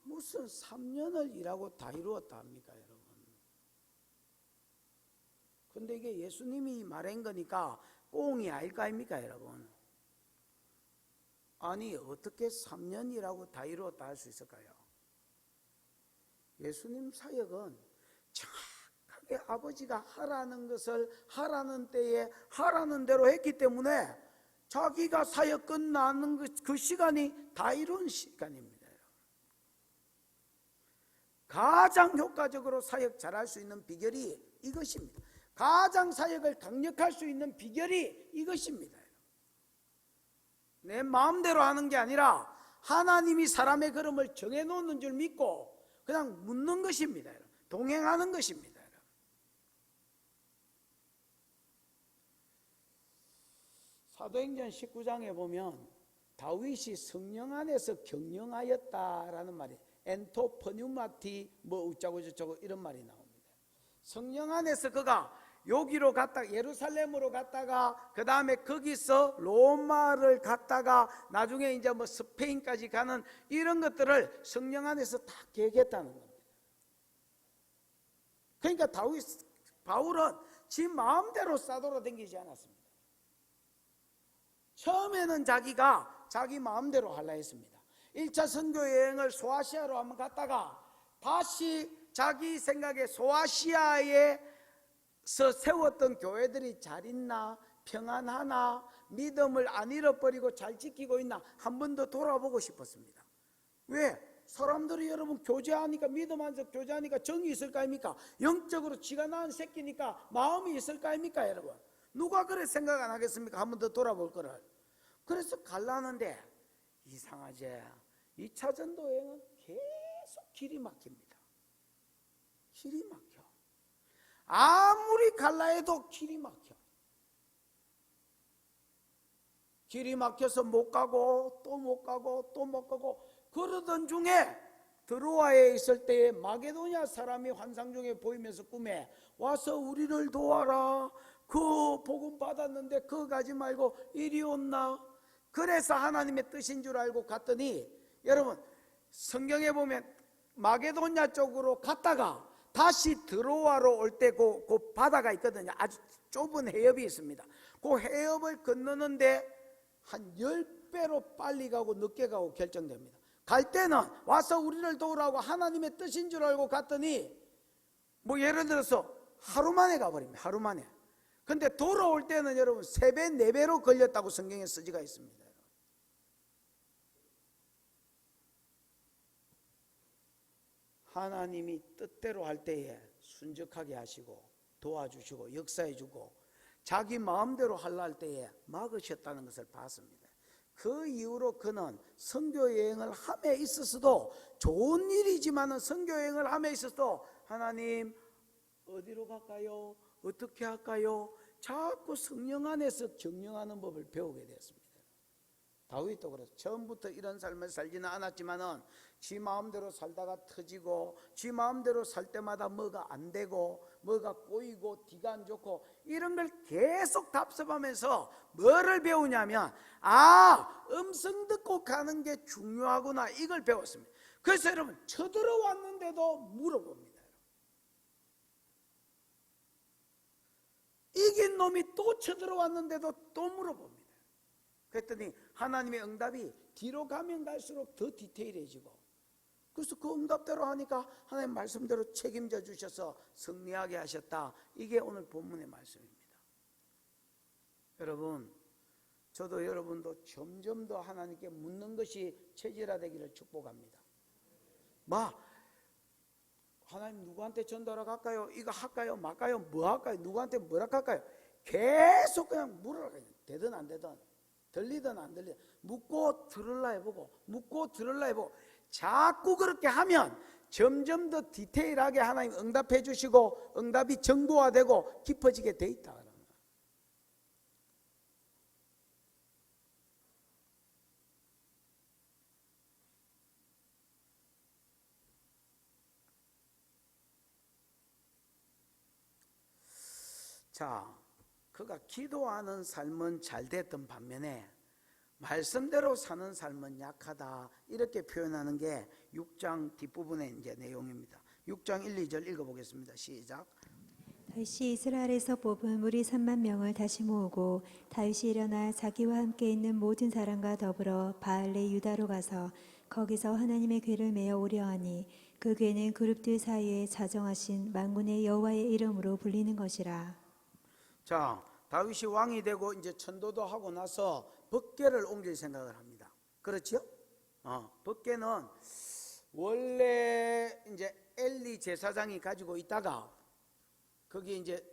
무슨 3년을 일하고 다 이루었다 합니까, 여러분? 근데 이게 예수님이 말한 거니까 꽁이 아닐 거 아닙니까, 여러분? 아니 어떻게 3년이라고 다 이루었다 할 수 있을까요? 예수님 사역은 정확하게 아버지가 하라는 것을 하라는 때에 하라는 대로 했기 때문에 자기가 사역 끝나는 그 시간이 다 이룬 시간입니다. 가장 효과적으로 사역 잘할 수 있는 비결이 이것입니다. 가장 사역을 강력할 수 있는 비결이 이것입니다. 내 마음대로 하는 게 아니라 하나님이 사람의 걸음을 정해놓는 줄 믿고 그냥 묻는 것입니다. 동행하는 것입니다. 사도행전 19장에 보면 다윗이 성령 안에서 경영하였다라는 말이 엔토 퍼뉴마티 뭐 어쩌고 저쩌고 이런 말이 나옵니다. 성령 안에서 그가 여기로 갔다가 예루살렘으로 갔다가 그 다음에 거기서 로마를 갔다가 나중에 이제 뭐 스페인까지 가는 이런 것들을 성령 안에서 다 계획했다는 겁니다. 그러니까 바울은 지 마음대로 싸돌아다니지 않았습니다. 처음에는 자기가 자기 마음대로 하려 했습니다. 1차 선교 여행을 소아시아로 한번 갔다가 다시 자기 생각에 소아시아에서 세웠던 교회들이 잘 있나, 평안하나, 믿음을 안 잃어버리고 잘 지키고 있나 한 번 더 돌아보고 싶었습니다. 왜? 사람들이 여러분 교제하니까, 믿음 안에서 교제하니까 정이 있을 거 아닙니까? 영적으로 지가 낳은 새끼니까 마음이 있을 거 아닙니까, 여러분? 누가 그래 생각 안 하겠습니까? 한 번 더 돌아볼 거를. 그래서 갈라는데 이상하지, 2차 전도 여행은 계속 길이 막힙니다. 길이 막혀. 아무리 갈라 해도 길이 막혀. 길이 막혀서 못 가고 또 못 가고 또 못 가고 그러던 중에 드로아에 있을 때에 마게도냐 사람이 환상 중에 보이면서 꿈에 와서 우리를 도와라, 그 복음 받았는데 그거 가지 말고 이리 온나. 그래서 하나님의 뜻인 줄 알고 갔더니, 여러분 성경에 보면 마게도냐 쪽으로 갔다가 다시 드로아로 올 때 그 바다가 있거든요. 아주 좁은 해협이 있습니다. 그 해협을 건너는데 한 10배로 빨리 가고 늦게 가고 결정됩니다. 갈 때는 와서 우리를 도우라고 하나님의 뜻인 줄 알고 갔더니 뭐 예를 들어서 하루 만에 가버립니다. 하루 만에. 근데 돌아올 때는 여러분 3배 4배로 걸렸다고 성경에 쓰지가 있습니다. 하나님이 뜻대로 할 때에 순적하게 하시고 도와주시고 역사해주고 자기 마음대로 하려 할 때에 막으셨다는 것을 봤습니다. 그 이후로 그는 선교여행을 함에 있어서도, 좋은 일이지만 선교여행을 함에 있어서도 하나님 어디로 갈까요? 어떻게 할까요? 자꾸 성령 안에서 경영하는 법을 배우게 되었습니다. 다윗도 그래서 처음부터 이런 삶을 살지는 않았지만은 지 마음대로 살다가 터지고, 지 마음대로 살 때마다 뭐가 안 되고, 뭐가 꼬이고, 뒤가 안 좋고, 이런 걸 계속 답습하면서 뭐를 배우냐면, 음성 듣고 가는 게 중요하구나, 이걸 배웠습니다. 그래서 여러분, 쳐들어왔는데도 물어봅니다. 이긴 놈이 또 쳐들어왔는데도 또 물어봅니다. 그랬더니 하나님의 응답이 뒤로 가면 갈수록 더 디테일해지고, 그래서 그 응답대로 하니까 하나님 말씀대로 책임져 주셔서 승리하게 하셨다. 이게 오늘 본문의 말씀입니다. 여러분, 저도 여러분도 점점 더 하나님께 묻는 것이 체질화되기를 축복합니다. 하나님 누구한테 전달하러 갈까요? 이거 할까요? 말까요? 뭐 할까요? 누구한테 뭐라 할까요? 계속 그냥 물으라고 해요. 되든 안 되든, 들리든 안 들리든, 묻고 들을라 해보고, 묻고 들을라 해보고, 자꾸 그렇게 하면 점점 더 디테일하게 하나님 응답해 주시고, 응답이 정보화되고 깊어지게 돼 있다. 자, 그가 기도하는 삶은 잘 됐던 반면에 말씀대로 사는 삶은 약하다, 이렇게 표현하는 게 6장 뒷부분의 이제 내용입니다. 6장 1, 2절 읽어보겠습니다. 시작. 다윗이 이스라엘에서 뽑은 무리 3만 명을 다시 모으고 다윗이 일어나 자기와 함께 있는 모든 사람과 더불어 바알레 유다로 가서 거기서 하나님의 궤를 메어 오려 하니 그 궤는 그룹들 사이에 자정하신 만군의 여호와의 이름으로 불리는 것이라. 자, 다윗이 왕이 되고 이제 천도도 하고 나서 법궤를 옮길 생각을 합니다. 그렇죠? 법궤는 원래 이제 엘리 제사장이 가지고 있다가, 거기 이제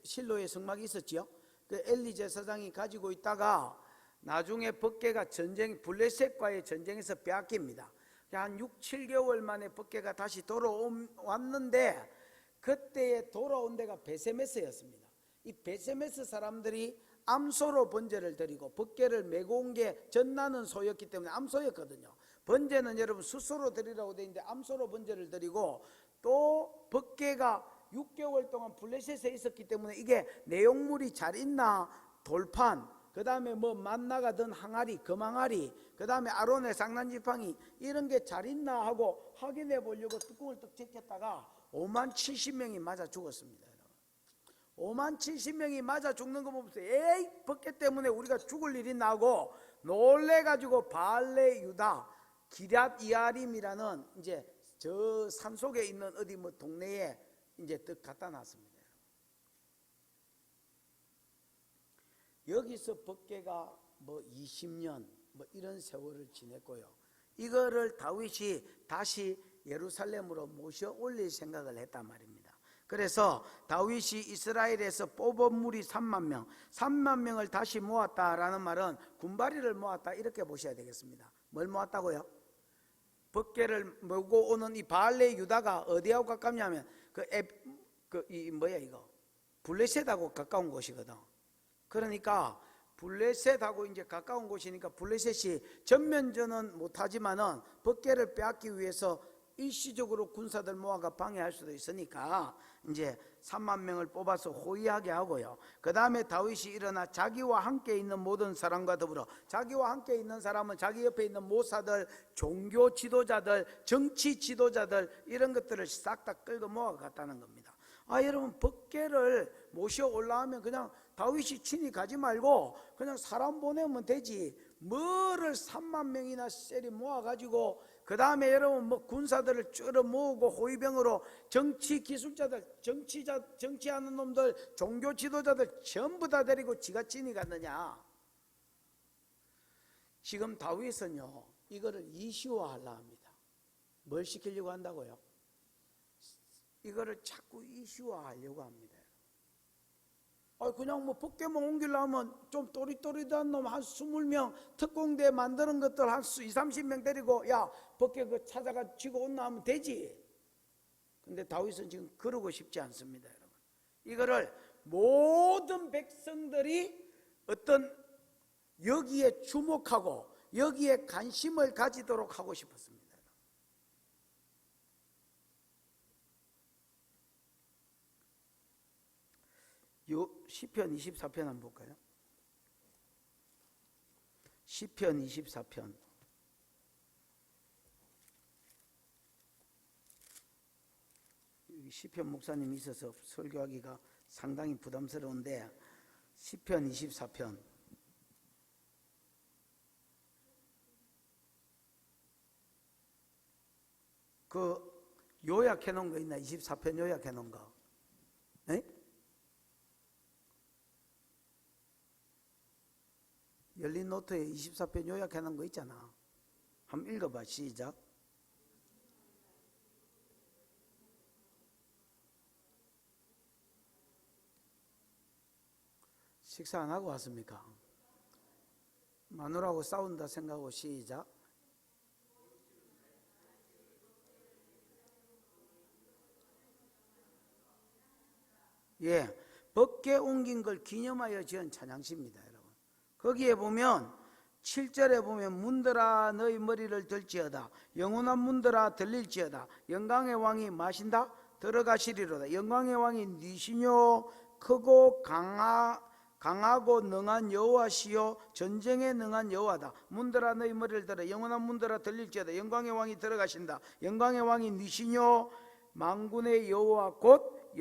실로의 성막이 있었지요. 그 엘리 제사장이 가지고 있다가 나중에 법궤가 블레셋과의 전쟁에서 빼앗깁니다. 한 6, 7개월 만에 법궤가 다시 돌아왔는데, 그때에 돌아온 데가 베세메스였습니다. 이 베세메스 사람들이 암소로 번제를 드리고, 법궤를 메고 온 게 전나는 소였기 때문에 암소였거든요. 번제는 여러분 수소로 드리라고 되어 있는데 암소로 번제를 드리고, 또 법궤가 6개월 동안 블레셋에 있었기 때문에 이게 내용물이 잘 있나, 돌판, 그 다음에 뭐 만나가 든 항아리, 금항아리, 그 다음에 아론의 상단지팡이, 이런 게 잘 있나 하고 확인해 보려고 뚜껑을 딱 제꼈다가 5만 70명이 맞아 죽었습니다. 5만 70명이 맞아 죽는 거 보면서 에이, 법궤 때문에 우리가 죽을 일이 나고 놀래가지고 바알레 유다 기럇 이아림이라는 이제 저 산속에 있는 어디 뭐 동네에 이제 떡 갖다 놨습니다. 여기서 법궤가 뭐 20년 뭐 이런 세월을 지냈고요. 이거를 다윗이 다시 예루살렘으로 모셔 올릴 생각을 했단 말입니다. 그래서 다윗이 이스라엘에서 뽑은 무리 3만 명, 3만 명을 다시 모았다라는 말은 군바리를 모았다, 이렇게 보셔야 되겠습니다. 뭘 모았다고요? 법궤를 모고 오는 이 바알레 유다가 어디하고 가깝냐면 블레셋하고 가까운 곳이거든. 그러니까 블레셋하고 이제 가까운 곳이니까 블레셋이 전면전은 못하지만은 법궤를 빼앗기 위해서 일시적으로 군사들 모아가 방해할 수도 있으니까 이제 3만 명을 뽑아서 호위하게 하고요. 그 다음에 다윗이 일어나 자기와 함께 있는 모든 사람과 더불어, 자기와 함께 있는 사람은 자기 옆에 있는 모사들, 종교 지도자들, 정치 지도자들, 이런 것들을 싹 다 끌고 모아 갔다는 겁니다. 여러분, 법궤를 모셔 올라오면 그냥 다윗이 친히 가지 말고 그냥 사람 보내면 되지, 뭐를 3만 명이나 셀이 모아가지고 그 다음에 여러분 뭐 군사들을 쭉 모으고 호위병으로 정치 기술자들, 정치하는 놈들, 종교 지도자들 전부 다 데리고 지가 친히 갔느냐. 지금 다윗은요 이거를 이슈화하려 합니다. 뭘 시키려고 한다고요? 이거를 자꾸 이슈화하려고 합니다. 그냥 뭐 법궤만 옮기려면 좀 또릿또릿한 놈 한 20명 특공대 만드는 것들 한 20, 30명 데리고 야 법궤 그 찾아가 쥐고 온나 하면 되지. 근데 다윗은 지금 그러고 싶지 않습니다. 여러분, 이거를 모든 백성들이 어떤 여기에 주목하고 여기에 관심을 가지도록 하고 싶었습니다. 시편 24편 한번 볼까요? 시편 24편. 시편 목사님이 있어서 설교하기가 상당히 부담스러운데, 시편 24편. 그 요약해 놓은 거 있나? 24편 요약해 놓은 거. 네? 열린 노트에 24편 요약해 놓은 거 있잖아. 한번 읽어봐. 시작. 식사 안 하고 왔습니까? 마누라하고 싸운다 생각하고 시작. 예, 벗게 옮긴 걸 기념하여 지은 찬양시입니다, 여러분. 거기에 보면 7절에 보면 문들아 너희 머리를 들지어다. 영원한 문들아 들릴지어다. 영광의 왕이 마신다 들어가시리로다. 영광의 왕이 니시뇨 크고 강하고 능한 여호와시요 전쟁에 능한 여호와다. 문들아 너희 머리를 들어. 영원한 문들아 들릴지어다. 영광의 왕이 들어가신다. 영광의 왕이 니시뇨 만군의 여호와 곧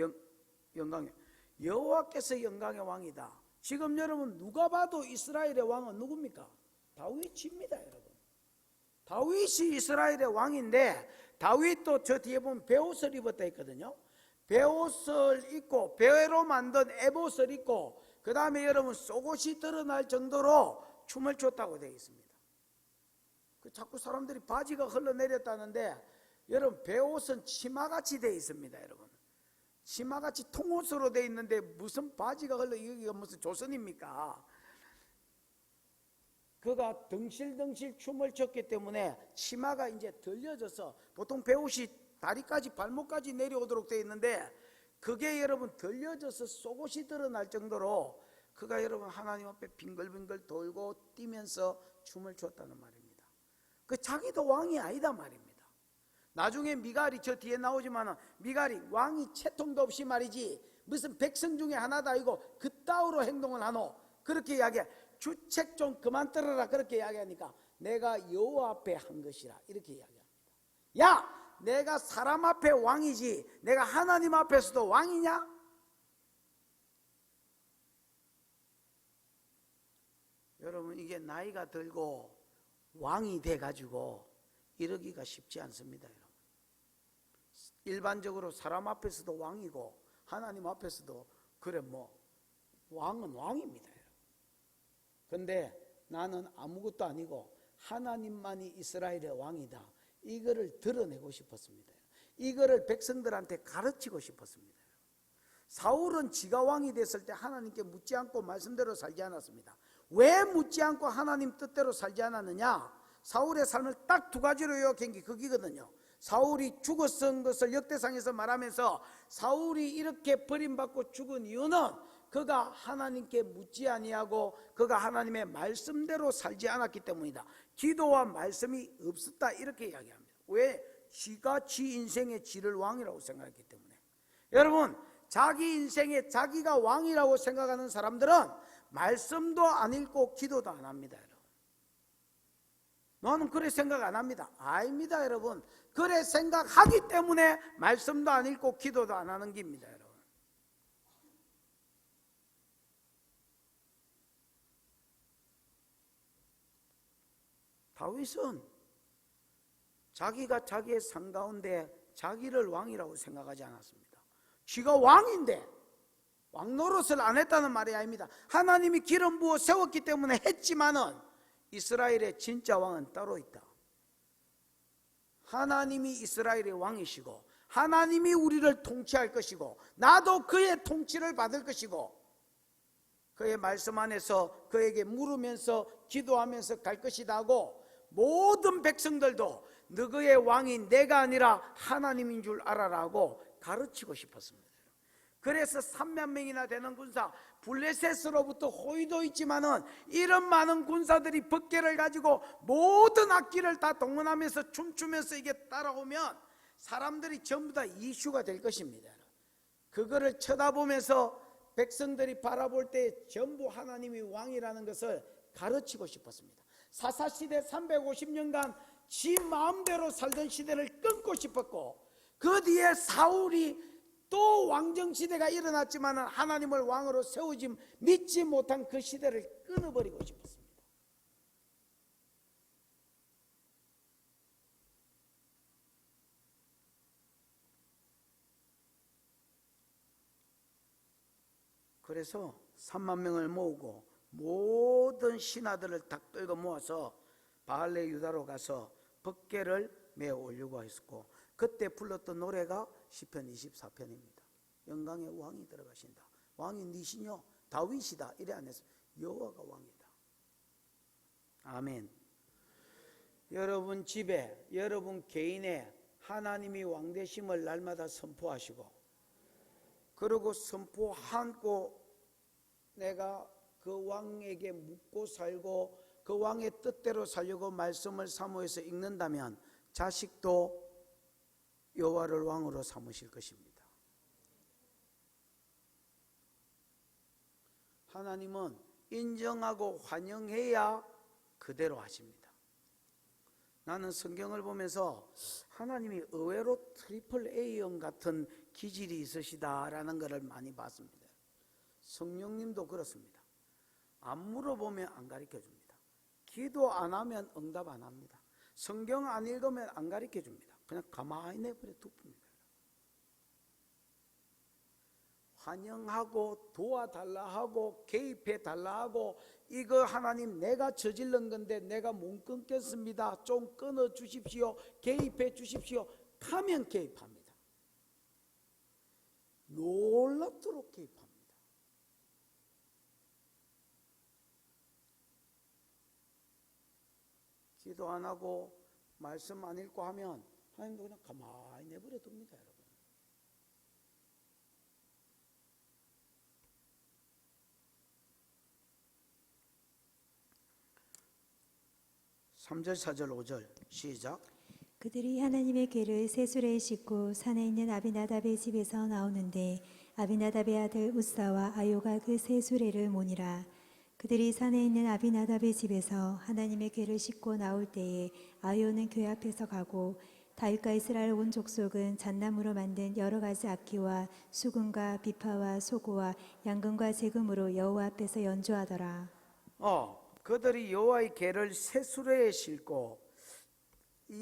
영광의 여호와께서 영광의 왕이다. 지금 여러분 누가 봐도 이스라엘의 왕은 누굽니까? 다윗입니다, 여러분. 다윗이 이스라엘의 왕인데, 다윗도 저 뒤에 보면 베옷을 입었다 했거든요. 베옷을 입고 베로 만든 에봇을 입고, 그 다음에 여러분 속옷이 드러날 정도로 춤을 췄다고 되어 있습니다. 자꾸 사람들이 바지가 흘러내렸다는데, 여러분 베옷은 치마같이 되어 있습니다, 여러분. 치마같이 통옷으로 되어 있는데 무슨 바지가 흘러, 여기가 무슨 조선입니까? 그가 덩실덩실 춤을 췄기 때문에 치마가 이제 들려져서, 보통 베옷이 다리까지 발목까지 내려오도록 되어 있는데, 그게 여러분 들려져서 속옷이 드러날 정도로 그가 여러분 하나님 앞에 빙글빙글 돌고 뛰면서 춤을 췄다는 말입니다. 그 자기도 왕이 아니다 말입니다. 나중에 미갈이 저 뒤에 나오지만, 미갈이 왕이 채통도 없이 말이지 무슨 백성 중에 하나다 이거 그따위로 행동을 하노, 그렇게 이야기해. 주책 좀 그만 들어라, 그렇게 이야기하니까 내가 여호와 앞에 한 것이라, 이렇게 이야기합니다. 야, 내가 사람 앞에 왕이지 내가 하나님 앞에서도 왕이냐? 여러분, 이게 나이가 들고 왕이 돼가지고 이러기가 쉽지 않습니다, 여러분. 일반적으로 사람 앞에서도 왕이고 하나님 앞에서도 그래, 뭐 왕은 왕입니다, 여러분. 근데 나는 아무것도 아니고 하나님만이 이스라엘의 왕이다, 이거를 드러내고 싶었습니다. 이거를 백성들한테 가르치고 싶었습니다. 사울은 지가 왕이 됐을 때 하나님께 묻지 않고 말씀대로 살지 않았습니다. 왜 묻지 않고 하나님 뜻대로 살지 않았느냐? 사울의 삶을 딱 두 가지로 요약한 게 거기거든요. 사울이 죽었은 것을 역대상에서 말하면서, 사울이 이렇게 버림받고 죽은 이유는 그가 하나님께 묻지 아니하고 그가 하나님의 말씀대로 살지 않았기 때문이다. 기도와 말씀이 없었다, 이렇게 이야기합니다. 왜? 지가 지 인생의 지를 왕이라고 생각했기 때문에. 여러분, 자기 인생에 자기가 왕이라고 생각하는 사람들은 말씀도 안 읽고 기도도 안 합니다, 여러분. 너는 그래 생각 안 합니다. 아닙니다, 여러분. 그래 생각하기 때문에 말씀도 안 읽고 기도도 안 하는 겁니다, 여러분. 다윗은 자기가 자기의 삶 가운데 자기를 왕이라고 생각하지 않았습니다. 지가 왕인데 왕 노릇을 안 했다는 말이 아닙니다. 하나님이 기름 부어 세웠기 때문에 했지만은 이스라엘의 진짜 왕은 따로 있다. 하나님이 이스라엘의 왕이시고 하나님이 우리를 통치할 것이고 나도 그의 통치를 받을 것이고 그의 말씀 안에서 그에게 물으면서 기도하면서 갈 것이다 하고, 모든 백성들도 너희의 왕이 내가 아니라 하나님인 줄 알아라 하고 가르치고 싶었습니다. 그래서 3만 명이나 되는 군사, 블레셋으로부터 호위도 있지만은 이런 많은 군사들이 법궤를 가지고 모든 악기를 다 동원하면서 춤추면서 이게 따라오면 사람들이 전부 다 이슈가 될 것입니다. 그거를 쳐다보면서 백성들이 바라볼 때 전부 하나님이 왕이라는 것을 가르치고 싶었습니다. 사사시대 350년간 지 마음대로 살던 시대를 끊고 싶었고, 그 뒤에 사울이 또 왕정시대가 일어났지만 하나님을 왕으로 세우지 믿지 못한 그 시대를 끊어버리고 싶었습니다. 그래서 3만 명을 모으고 모든 신하들을 다 끌고 모아서 바알레 유다로 가서 법궤를 메어 올리고 했었고, 그때 불렀던 노래가 시편 24편입니다. 영광의 왕이 들어가신다. 왕이 니시뇨 다윗이다. 이래 안 했어요. 여호와가 왕이다. 아멘. 여러분 집에, 여러분 개인의 하나님이 왕 되심을 날마다 선포하시고, 그리고 선포하고 내가 그 왕에게 묻고 살고 그 왕의 뜻대로 살려고 말씀을 사모해서 읽는다면 자식도 여호와를 왕으로 삼으실 것입니다. 하나님은 인정하고 환영해야 그대로 하십니다. 나는 성경을 보면서 하나님이 의외로 트리플 A형 같은 기질이 있으시다라는 것을 많이 봤습니다. 성령님도 그렇습니다. 안 물어보면 안 가르쳐 줍니다. 기도 안 하면 응답 안 합니다. 성경 안 읽으면 안 가르쳐 줍니다. 그냥 가만히 내버려 둡니다. 환영하고 도와달라 하고 개입해 달라 하고, 이거 하나님 내가 저질른 건데 내가 못 끊겠습니다. 좀 끊어 주십시오. 개입해 주십시오. 하면 개입합니다. 놀랍도록 개입합니다. 기도 안 하고 말씀 안 읽고 하면 하나님도 그냥 가만히 내버려 둡니다. 여러분, 3절 4절 5절 시작. 그들이 하나님의 궤를 세수레에 싣고 산에 있는 아비나답의 집에서 나오는데 아비나답의 아들 우사와 아요가 그 세수레를 모니라. 그들이 산에 있는 아비나답의 집에서 하나님의 궤를 싣고 나올 때에 아요는 궤 앞에서 가고, 다윗과 이스라엘 온 족속은 잣나무로 만든 여러 가지 악기와 수금과 비파와 소고와 양금과 제금으로 여호와 앞에서 연주하더라. 그들이 여호와의 궤를 세수레에 싣고,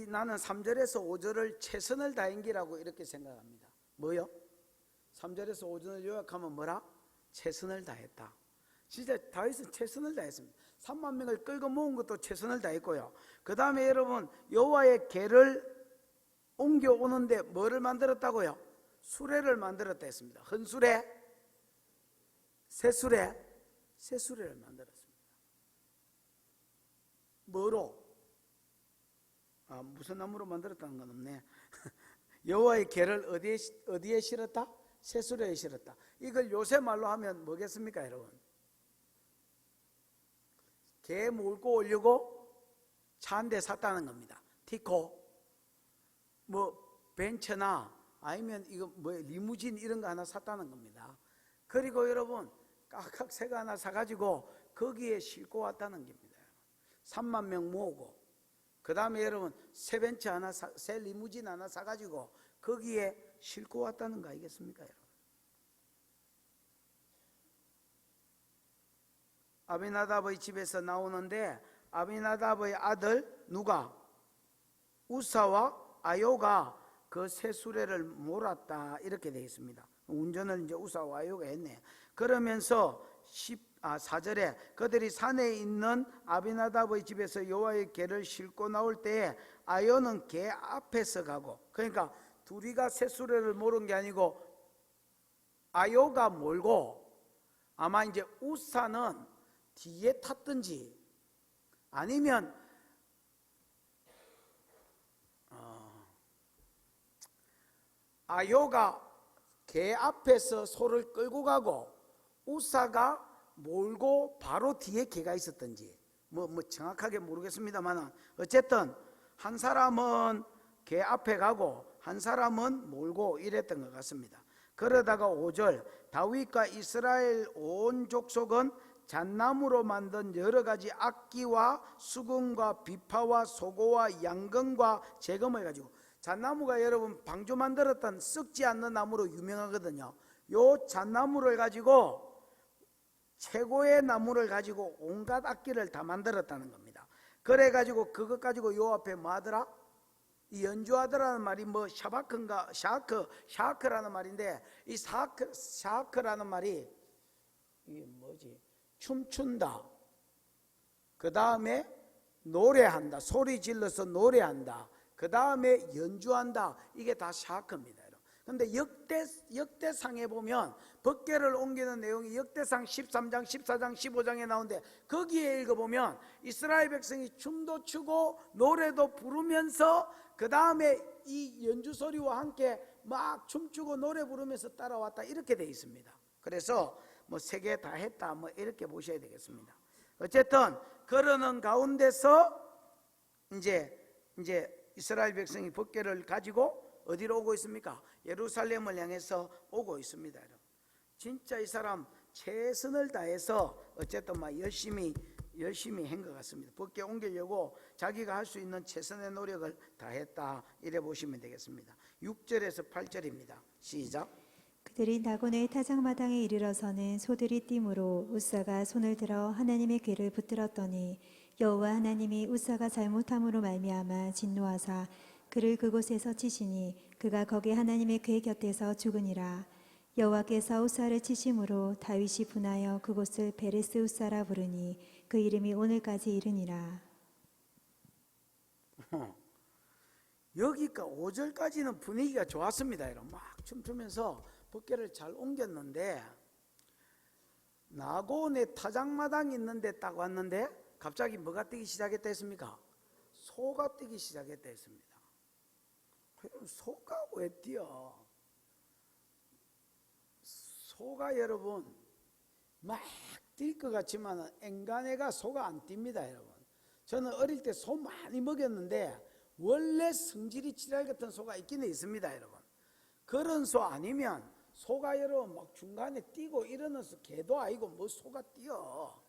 나는 3절에서 5절을 최선을 다행기라고 이렇게 생각합니다. 뭐요? 3절에서 5절을 요약하면 뭐라? 최선을 다했다. 진짜 다윗은 최선을 다했습니다. 3만 명을 끌고 모은 것도 최선을 다했고요. 그 다음에 여러분, 여호와의 궤를 옮겨오는데 뭐를 만들었다고요? 수레를 만들었다 했습니다. 헌수레, 새수레, 새수레를 만들었습니다. 뭐로? 무슨 나무로 만들었다는 건 없네. 여호와의 궤를 어디에 실었다? 새수레에 실었다. 이걸 요새 말로 하면 뭐겠습니까, 여러분? 개 몰고 오려고 차 한 대 샀다는 겁니다. 티코, 벤츠나 아니면 이거 리무진 이런 거 하나 샀다는 겁니다. 그리고 여러분 깍깍 새가 하나 사가지고 거기에 싣고 왔다는 겁니다. 3만 명 모으고, 그 다음에 여러분 새 벤츠 하나 새 리무진 하나 사가지고 거기에 싣고 왔다는 거 아니겠습니까, 여러분? 아비나답의 집에서 나오는데 아비나답의 아들 누가? 우사와 아요가 그 새 수레를 몰았다 이렇게 되어 있습니다. 운전을 이제 우사와 아요가 했네. 그러면서 4절에 그들이 산에 있는 아비나답의 집에서 여호와의 궤를 싣고 나올 때에 아요는 궤 앞에서 가고, 그러니까 둘이가 새 수레를 모른 게 아니고 아요가 몰고, 아마 이제 우사는 뒤에 탔든지 아니면 아요가 개 앞에서 소를 끌고 가고 우사가 몰고 바로 뒤에 개가 있었던지 뭐 정확하게 모르겠습니다만 어쨌든 한 사람은 개 앞에 가고 한 사람은 몰고 이랬던 것 같습니다. 그러다가 5절 다윗과 이스라엘 온 족속은 잣나무로 만든 여러 가지 악기와 수금과 비파와 소고와 양금과 재금을 가지고, 잣나무가 여러분 방주 만들었던 썩지 않는 나무로 유명하거든요. 요 잣나무를 가지고 최고의 나무를 가지고 온갖 악기를 다 만들었다는 겁니다. 그래 가지고 그것 가지고 요 앞에 뭐 하더라? 이 연주하더라는 말이 뭐 샤바크인가 샤크라는 말인데, 이 샤크라는 말이 이게 뭐지? 춤춘다, 그 다음에 노래한다, 소리 질러서 노래한다, 그 다음에 연주한다, 이게 다 샤크입니다. 그런데 역대상에 보면 법궤를 옮기는 내용이 역대상 13장, 14장, 15장에 나오는데 거기에 읽어보면 이스라엘 백성이 춤도 추고 노래도 부르면서 그 다음에 이 연주 소리와 함께 막 춤추고 노래 부르면서 따라왔다, 이렇게 되어 있습니다. 그래서 뭐 세 개 다 했다, 뭐 이렇게 보셔야 되겠습니다. 어쨌든 그러는 가운데서 이제 이스라엘 백성이 법궤를 가지고 어디로 오고 있습니까? 예루살렘을 향해서 오고 있습니다. 진짜 이 사람 최선을 다해서 어쨌든 막 열심히 한 것 같습니다. 법궤 옮기려고 자기가 할 수 있는 최선의 노력을 다했다, 이래 보시면 되겠습니다. 6절에서 8절입니다. 시작. 그들이 나곤의 타작마당에 이르러서는 소들이 뛰므로 우사가 손을 들어 하나님의 궤를 붙들었더니 여호와 하나님이 우사가 잘못함으로 말미암아 진노하사 그를 그곳에서 치시니 그가 거기 하나님의 궤 곁에서 죽으니라. 여호와께서 우사를 치심으로 다윗이 분하여 그곳을 베레스 우사라 부르니 그 이름이 오늘까지 이르니라. 여기가 5절까지는 분위기가 좋았습니다. 이런 막 춤추면서 법궤를 잘 옮겼는데 나곤의 타작마당이 있는데 딱 왔는데 갑자기 뭐가 뛰기 시작했다 했습니까? 소가 뛰기 시작했다 했습니다. 소가 왜 뛰어? 소가 여러분 막 뛸 것 같지만 엔간해가 소가 안 뜁니다. 여러분, 저는 어릴 때 소 많이 먹였는데 원래 성질이 찌랄 같은 소가 있기는 있습니다. 여러분, 그런 소 아니면 소가 여러분 막 중간에 뛰고 이러는 개도 아니고 뭐 소가 뛰어.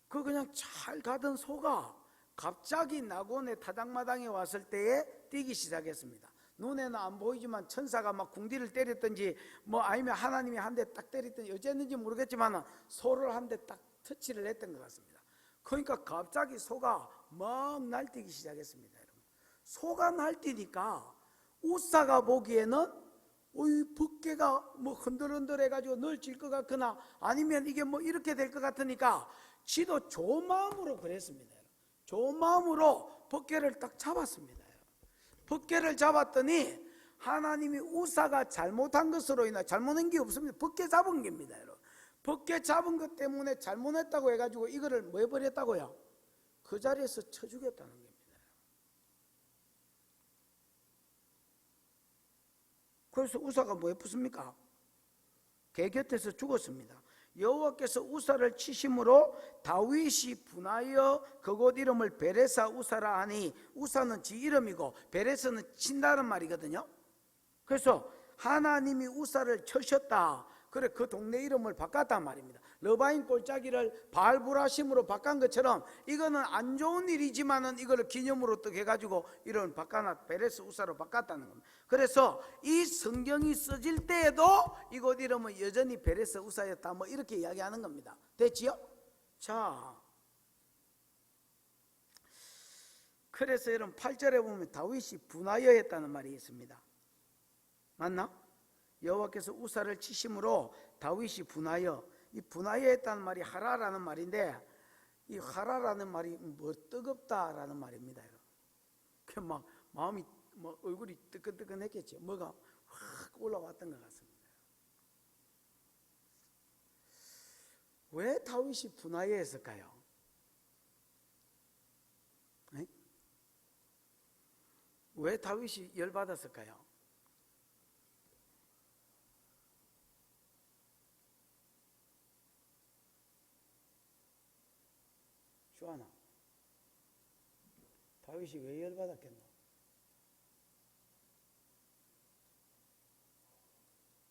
그 그냥 잘 가던 소가 갑자기 나곤의 타작마당에 왔을 때에 뛰기 시작했습니다. 눈에는 안 보이지만 천사가 막 궁디를 때렸든지 뭐 아니면 하나님이 한 대 딱 때렸든지 어쨌는지 모르겠지만 소를 한 대 딱 터치를 했던 것 같습니다. 그러니까 갑자기 소가 막 날뛰기 시작했습니다. 여러분, 소가 날뛰니까 우사가 보기에는 이 법궤가 뭐 흔들흔들해가지고 널질 것 같거나 아니면 이게 뭐 이렇게 될 것 같으니까 지도 좋은 마음으로 그랬습니다. 좋은 마음으로 법궤를 딱 잡았습니다. 법궤를 잡았더니 하나님이 우사가 잘못한 것으로 인해 잘못한 게 없습니다. 법궤 잡은 겁니다. 법궤 잡은 것 때문에 잘못했다고 해가지고 이거를 뭐 해버렸다고요? 그 자리에서 쳐 죽였다는 겁니다. 그래서 우사가 뭐 했습니까? 개 곁에서 죽었습니다. 여호와께서 우사를 치심으로 다윗이 분하여 그곳 이름을 베레사 우사라 하니, 우사는 지 이름이고 베레스는 친다는 말이거든요. 그래서 하나님이 우사를 쳐셨다, 그래 그 동네 이름을 바꿨단 말입니다. 러바임 골짜기를 바알브라심으로 바꾼 것처럼 이거는 안 좋은 일이지만은 이거를 기념으로 또 해가지고 이름을 바꿔놨, 베레스 우사로 바꿨다는 겁니다. 그래서 이 성경이 써질 때에도 이곳 이름은 여전히 베레스 우사였다, 뭐 이렇게 이야기하는 겁니다. 됐지요? 자, 그래서 여러분 8절에 보면 다윗이 분하여 했다는 말이 있습니다. 맞나? 여호와께서 우사를 치심으로 다윗이 분하여, 이 분하여 했다는 말이 하라라는 말인데, 이 하라라는 말이 뭐 뜨겁다라는 말입니다. 그 막 마음이 뭐 얼굴이 뜨끈뜨끈했겠죠. 뭐가 확 올라왔던 것 같습니다. 왜 다윗이 분하여 했을까요? 왜 다윗이 열받았을까요? 주하나, 다윗이 왜 열받았겠노?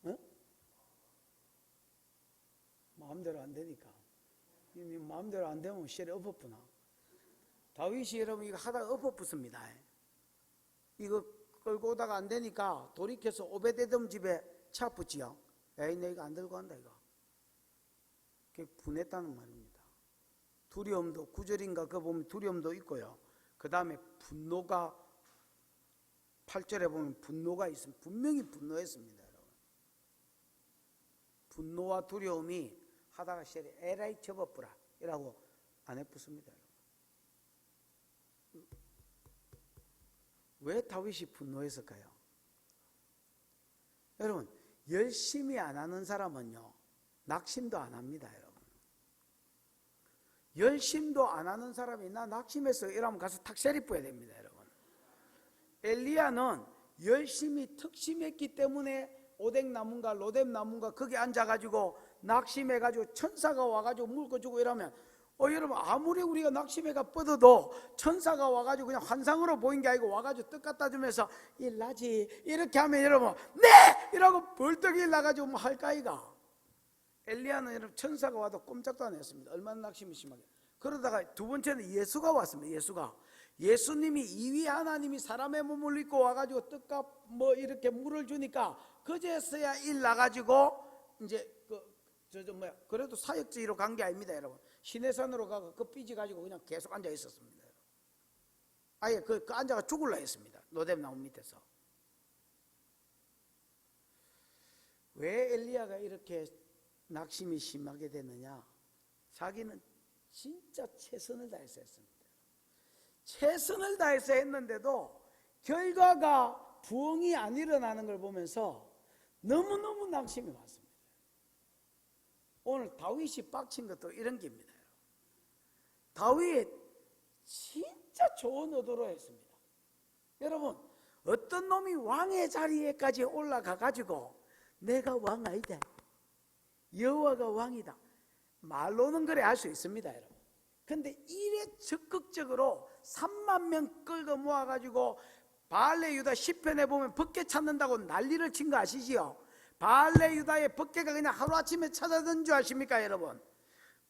어? 마음대로 안 되니까. 마음대로 안 되면 시절에 엎어쁘나. 다윗이 여러분 이거 하다가 엎어붙습니다. 이거 끌고 오다가 안 되니까 돌이켜서 오베데돔 집에 차 붙지요. 에이, 내가 안 들고 간다 이거. 그게 분했다는 말입니다. 두려움도 9절인가 그거 보면 두려움도 있고요. 그 다음에 분노가 8절에 보면 분노가 있습니다. 분명히 분노했습니다. 여러분. 분노와 두려움이 하다가 시절에 에라이 접어뿌라 이라고 안 해붙습니다. 왜 다윗이 분노했을까요? 여러분, 열심히 안 하는 사람은요 낙심도 안 합니다. 여러분, 열심도 안 하는 사람이 나 낙심해서 이러면 가서 탁세리 뿌야 됩니다. 여러분, 엘리야는 열심히 특심했기 때문에 오뎅나무인가 로뎀나무인가 거기 앉아가지고 낙심해가지고 천사가 와가지고 물 꺼주고 이러면 여러분, 아무리 우리가 낙심해가 뻗어도 천사가 와가지고 그냥 환상으로 보인 게 아니고 와가지고 떡 갖다 주면서 일나지 이렇게 하면 여러분 네! 이라고 벌떡 일나가지고 뭐 할까이가. 엘리야는 여러분 천사가 와도 꼼짝도 안 했습니다. 얼마나 낙심이 심하게. 그러다가 두 번째는 예수가 왔습니다. 예수님이 이위 하나님이 사람의 몸을 입고 와가지고 떡과 뭐 이렇게 물을 주니까 그제서야 일 나가지고 이제 그래도 사역지로 간 게 아닙니다. 여러분, 시내산으로 가서 그 삐지 가지고 그냥 계속 앉아 있었습니다. 아예 그 앉아가 죽을라 했습니다. 로뎀나무 밑에서. 왜 엘리야가 이렇게 낙심이 심하게 됐느냐? 자기는 진짜 최선을 다해서 했습니다. 최선을 다해서 했는데도 결과가 부흥이 안 일어나는 걸 보면서 너무너무 낙심이 왔습니다. 오늘 다윗이 빡친 것도 이런 게입니다. 다윗 진짜 좋은 의도로 했습니다. 여러분, 어떤 놈이 왕의 자리에까지 올라가 가지고 내가 왕 아니다, 여호와가 왕이다, 말로는 그래 할 수 있습니다. 여러분, 근데 이래 적극적으로 3만 명 끌고 모아가지고 바알레 유다 시편에 보면 벗개 찾는다고 난리를 친 거 아시지요? 바알레 유다의 벗개가 그냥 하루아침에 찾아든 줄 아십니까? 여러분,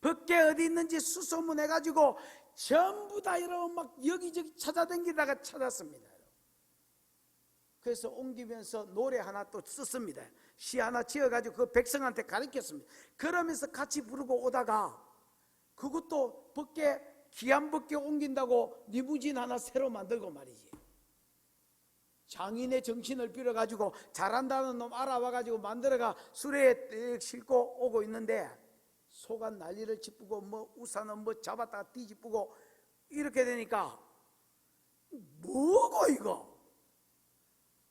벗개 어디 있는지 수소문해가지고 전부 다 여러분 막 여기저기 찾아다니다가 찾았습니다. 그래서 옮기면서 노래 하나 또 썼습니다. 시 하나 지어가지고 그 백성한테 가르쳤습니다. 그러면서 같이 부르고 오다가 그것도 벗개, 귀한 벗개 옮긴다고 리무진 하나 새로 만들고 말이지. 장인의 정신을 빌어가지고 잘한다는 놈 알아와가지고 만들어가 수레에 싣고 오고 있는데 소가 난리를 짓고 뭐 우산은 뭐 잡았다가 뒤집고 이렇게 되니까 뭐고 이거?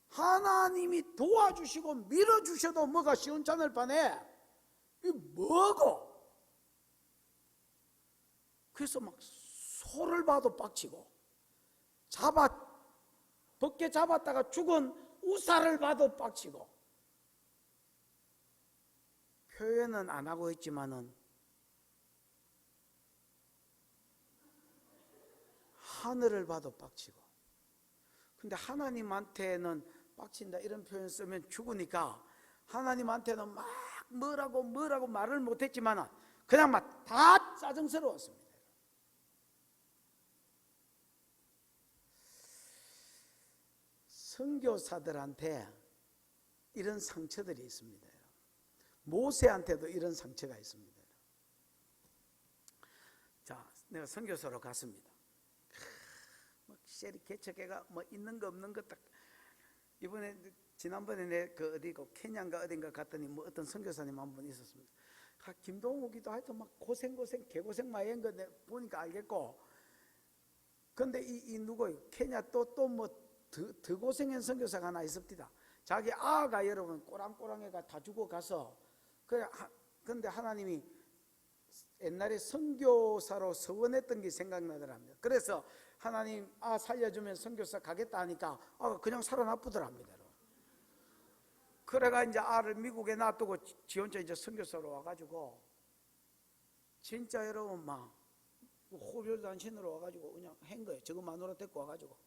하나님이 도와주시고 밀어주셔도 뭐가 시원찮을 판에 이 뭐고? 그래서 막 소를 봐도 빡치고 벗개 잡았다가 죽은 우사를 봐도 빡치고, 표현은 안 하고 있지만은 하늘을 봐도 빡치고. 근데 하나님한테는 빡친다 이런 표현 쓰면 죽으니까 하나님한테는 막 뭐라고 말을 못했지만은 그냥 막 다 짜증스러웠습니다. 선교사들한테 이런 상처들이 있습니다. 모세한테도 이런 상처가 있습니다. 자, 내가 선교사로 갔습니다. 막 쉐리 개척해가 뭐 있는 거 없는 거 딱. 이번에 지난번에 내 그 어디고 케냐인가 어딘가 갔더니 뭐 어떤 선교사님 한 분 있었습니다. 김동욱이도 하여튼 막 개고생 많이 한 거 보니까 알겠고. 근데 이 누구요? 케냐 또 뭐 더 고생한 선교사가 하나 있습니다. 자기 아가 여러분 꼬랑꼬랑해가 다 죽어가서 근데 하나님이 옛날에 선교사로 서원했던 게 생각나더랍니다. 그래서 하나님 살려주면 선교사 가겠다 하니까 그냥 살아나쁘더랍니다. 그래가 이제 아를 미국에 놔두고 지 혼자 이제 선교사로 와가지고 진짜 여러분 막 호별단신으로 와가지고 그냥 한 거예요. 저거 마누라 데리고 와가지고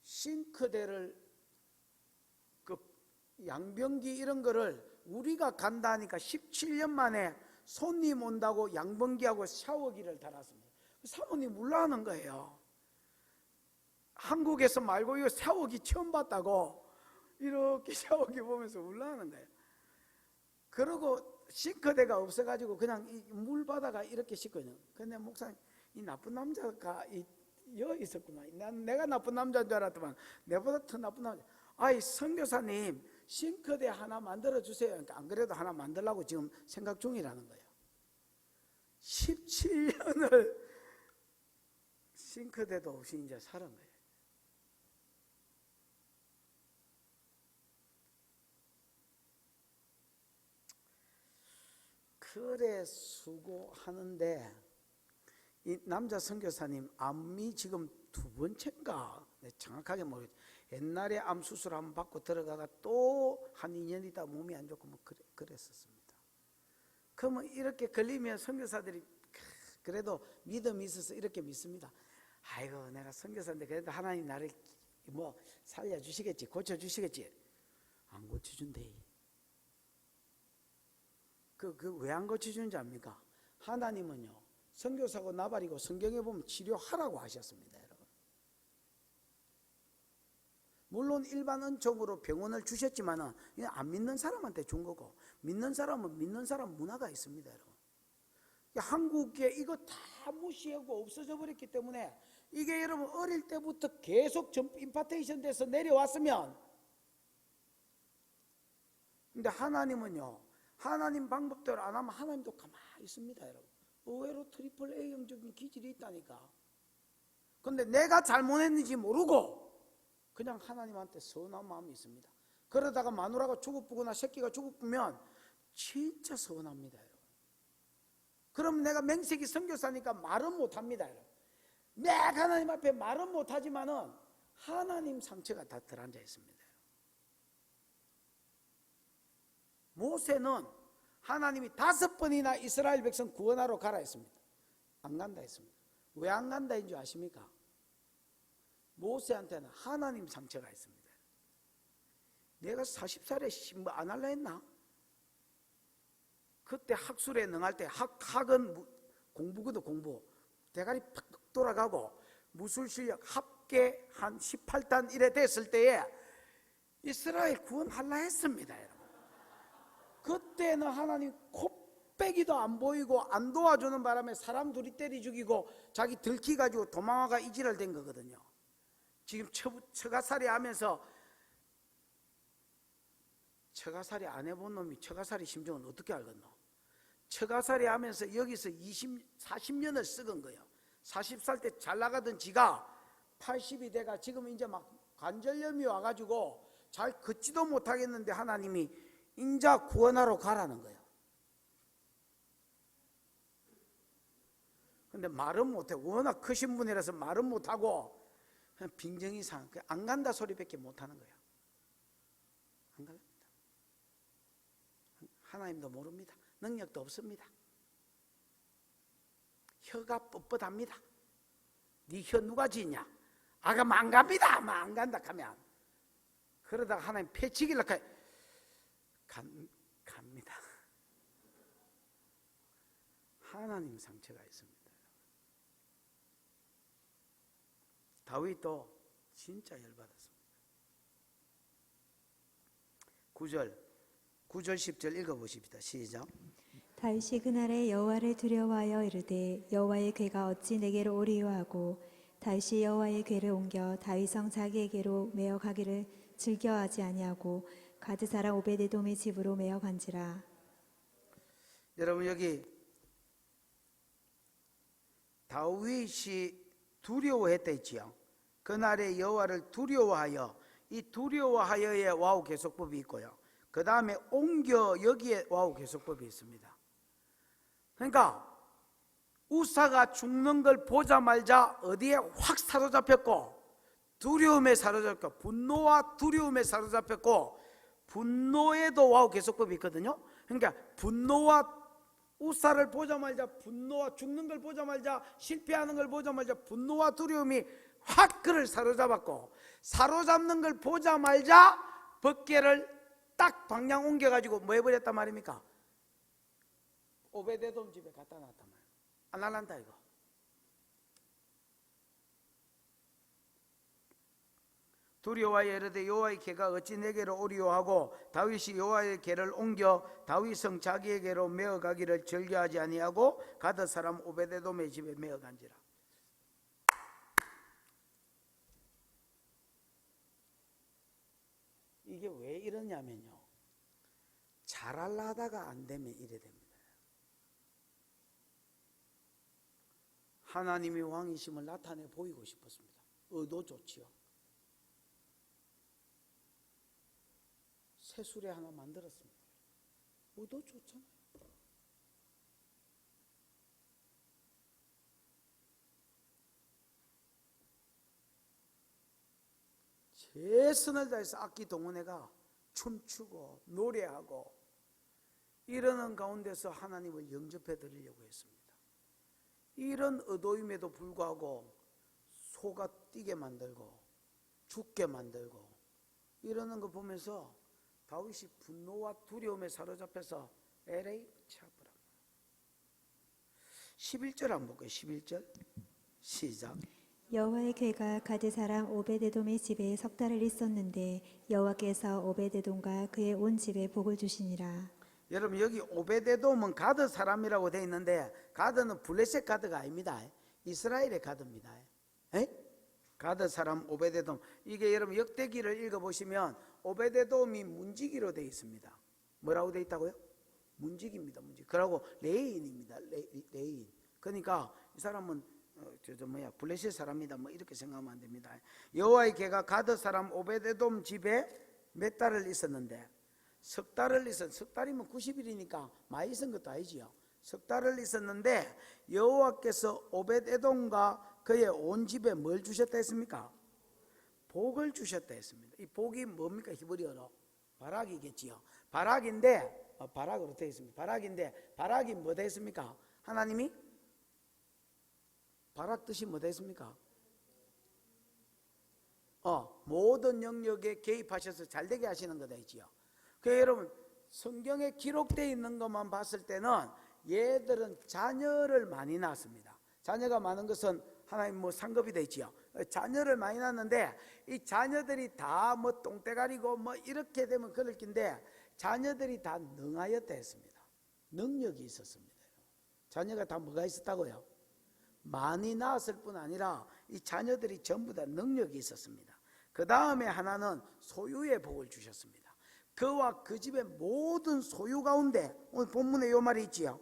싱크대를 그 양변기 이런 거를 우리가 간다니까 17년 만에 손님 온다고 양변기하고 샤워기를 달았습니다. 사모님 몰라하는 거예요. 한국에서 말고 이거 샤워기 처음 봤다고 이렇게 샤워기 보면서 몰라하는 거예요. 그러고 싱크대가 없어가지고 그냥 물 받아가 이렇게 씻거든요. 근데 목사님, 이 나쁜 남자가 여기 있었구나. 난 내가 나쁜 남자인 줄 알았더만 내보다 더 나쁜 남자. 아이 선교사님, 싱크대 하나 만들어 주세요. 그러니까 안 그래도 하나 만들려고 지금 생각 중이라는 거예요. 17년을 싱크대도 없이 이제 살은 거예요. 그래 수고하는데 이 남자 선교사님 암이 지금 두 번째인가 정확하게 모르겠어요. 옛날에 암 수술 한번 받고 들어가가 또 한 2년 있다 몸이 안 좋고 뭐 그랬었습니다. 그러면 이렇게 걸리면 선교사들이 그래도 믿음이 있어서 이렇게 믿습니다. 아이고 내가 선교사인데 그래도 하나님 나를 뭐 살려주시겠지, 고쳐주시겠지. 안 고쳐준대. 왜 안 고쳐주는지 압니까? 하나님은요 선교사고 나발이고 성경에 보면 치료하라고 하셨습니다. 여러분, 물론 일반 은총으로 병원을 주셨지만은 안 믿는 사람한테 준 거고, 믿는 사람은 믿는 사람 문화가 있습니다. 여러분, 한국에 이거 다 무시하고 없어져 버렸기 때문에 이게 여러분 어릴 때부터 계속 임파테이션 돼서 내려왔으면, 근데 하나님은요 하나님 방법대로 안 하면 하나님도 가만히 있습니다. 여러분, 의외로 트리플 A형적인 기질이 있다니까. 근데 내가 잘못했는지 모르고 그냥 하나님한테 서운한 마음이 있습니다. 그러다가 마누라가 죽어쁘거나 새끼가 죽어쁘면 진짜 서운합니다. 여러분, 그럼 내가 맹세기 선교사니까 말은 못합니다. 여러분, 내가 하나님 앞에 말은 못하지만은 하나님 상처가 다 들어앉아 있습니다. 모세는 하나님이 5번이나 이스라엘 백성 구원하러 가라 했습니다. 안 간다 했습니다. 왜 안 간다인 줄 아십니까? 모세한테는 하나님 상처가 있습니다. 내가 40살에 신부 안 할라 했나? 그때 학술에 능할 때 학은 공부거든. 공부 대가리 팍 돌아가고 무술 실력 합계 한 18단 이래 됐을 때에 이스라엘 구원할라 했습니다. 여러분, 그때는 하나님 코빼기도 안 보이고 안 도와주는 바람에 사람 둘이 때리 죽이고 자기 들키가지고 도망와가 이지랄 된 거거든요. 지금 처가살이 하면서, 처가살이 안 해본 놈이 처가살이 심정은 어떻게 알겠노? 처가살이 하면서 여기서 40년을 썩은 거예요. 40살 때 잘 나가던 지가 80이 돼가 지금 이제 막 관절염이 와가지고 잘 걷지도 못하겠는데 하나님이 인자 구원하러 가라는 거예요. 근데 말은 못해. 워낙 크신 분이라서 말은 못하고 그냥 빈정이 상, 안 간다 소리밖에 못하는 거예요. 안 갑니다. 하나님도 모릅니다. 능력도 없습니다. 혀가 뻣뻣합니다. 네 혀 누가 지냐? 아가 안 갑니다. 안 간다 하면 그러다가 하나님 패치기를 갑니다. 하나님 상처가 있습니다. 다윗도 진짜 열받았습니다. 9절 10절 읽어보십시다. 시작. 다윗이 그날에 여호와를 두려워하여 이르되 여호와의 궤가 어찌 내게로 오리요 하고 다윗이 여호와의 궤를 옮겨 다윗성 자기에게로 메어 가기를 즐겨하지 아니하고 가드 사람 오베데돔의 집으로 메어 간지라. 여러분, 여기 다윗이 두려워했다 했지요. 그날에 여호와를 두려워하여, 이 두려워하여의 와우 계속법이 있고요, 그 다음에 옮겨 여기에 와우 계속법이 있습니다. 그러니까 우사가 죽는 걸 보자마자 어디에 확 사로잡혔고, 두려움에 사로잡혔고, 분노와 두려움에 사로잡혔고, 분노에도 와우 계속법이 있거든요. 그러니까 분노와 우사를 보자마자 분노와 죽는 걸 보자마자 실패하는 걸 보자마자 분노와 두려움이 확 그를 사로잡았고 사로잡는 걸 보자마자 벗개를 딱 방향 옮겨가지고 뭐 해버렸단 말입니까? 오베데돔 집에 갖다 놨단 말이에요. 안 할란다 이거. 두려워하여 이르되 여호와의 궤가 어찌 내게로 오리요 하고 다윗이 여호와의 궤를 옮겨 다윗성 자기에게로 메어가기를 즐겨하지 아니하고 가드 사람 오베데돔의 집에 메어간지라. 이게 왜 이러냐면요, 잘하려 하다가 안 되면 이래 됩니다. 하나님이 왕이심을 나타내 보이고 싶었습니다. 의도 좋지요. 새 수레 하나 만들었습니다. 의도 좋잖아요. 최선을 다해서 악기 동원회가 춤추고 노래하고 이러는 가운데서 하나님을 영접해 드리려고 했습니다. 이런 의도임에도 불구하고 소가 뛰게 만들고 죽게 만들고 이러는 거 보면서 다윗이 분노와 두려움에 사로잡혀서 LA 차버려. 11절 한번 볼까요? 11절 시작. 여호와의 궤가 가드 사람 오베데돔의 집에 석 달을 있었는데 여호와께서 오베데돔과 그의 온 집에 복을 주시니라. 여러분 여기 오베데돔은 가드 사람이라고 되어 있는데 가드는 블레셋 가드가 아닙니다. 이스라엘의 가드입니다. 가드 사람 오베데돔. 이게 여러분 역대기를 읽어보시면 오베데돔이 문지기로 되어 있습니다. 뭐라고 되어 있다고요? 문지기입니다. 문지기. 그러고 레인입니다. 레인. 그러니까 이 사람은 블레셋 사람이다 뭐 이렇게 생각하면 안 됩니다. 여호와의 궤가 가드 사람 오베데돔 집에 몇 달을 있었는데 석 달을 석 달이면 90일이니까 많이 있은 것도 아니지요. 석 달을 있었는데 여호와께서 오벳에돔과 그의 온 집에 뭘 주셨다 했습니까? 복을 주셨다 했습니다. 이 복이 뭡니까? 히브리어로 바락이겠지요. 바락인데 바락으로 되어 있습니다. 바락인데 바락이 뭐 되어 있습니까? 하나님이 바락 뜻이 뭐 되어 있습니까? 모든 영역에 개입하셔서 잘되게 하시는 거다 있지요. 그 여러분 성경에 기록되어 있는 것만 봤을 때는 얘들은 자녀를 많이 낳았습니다. 자녀가 많은 것은 하나님 뭐 상급이 되어 있지요. 자녀를 많이 낳았는데 이 자녀들이 다 뭐 똥대가리고 뭐 이렇게 되면 그럴 낀데 자녀들이 다 능하였다 했습니다. 능력이 있었습니다. 자녀가 다 뭐가 있었다고요? 많이 낳았을 뿐 아니라 이 자녀들이 전부 다 능력이 있었습니다. 그 다음에 하나는 소유의 복을 주셨습니다. 그와 그 집의 모든 소유 가운데 오늘 본문에 이 말이 있지요.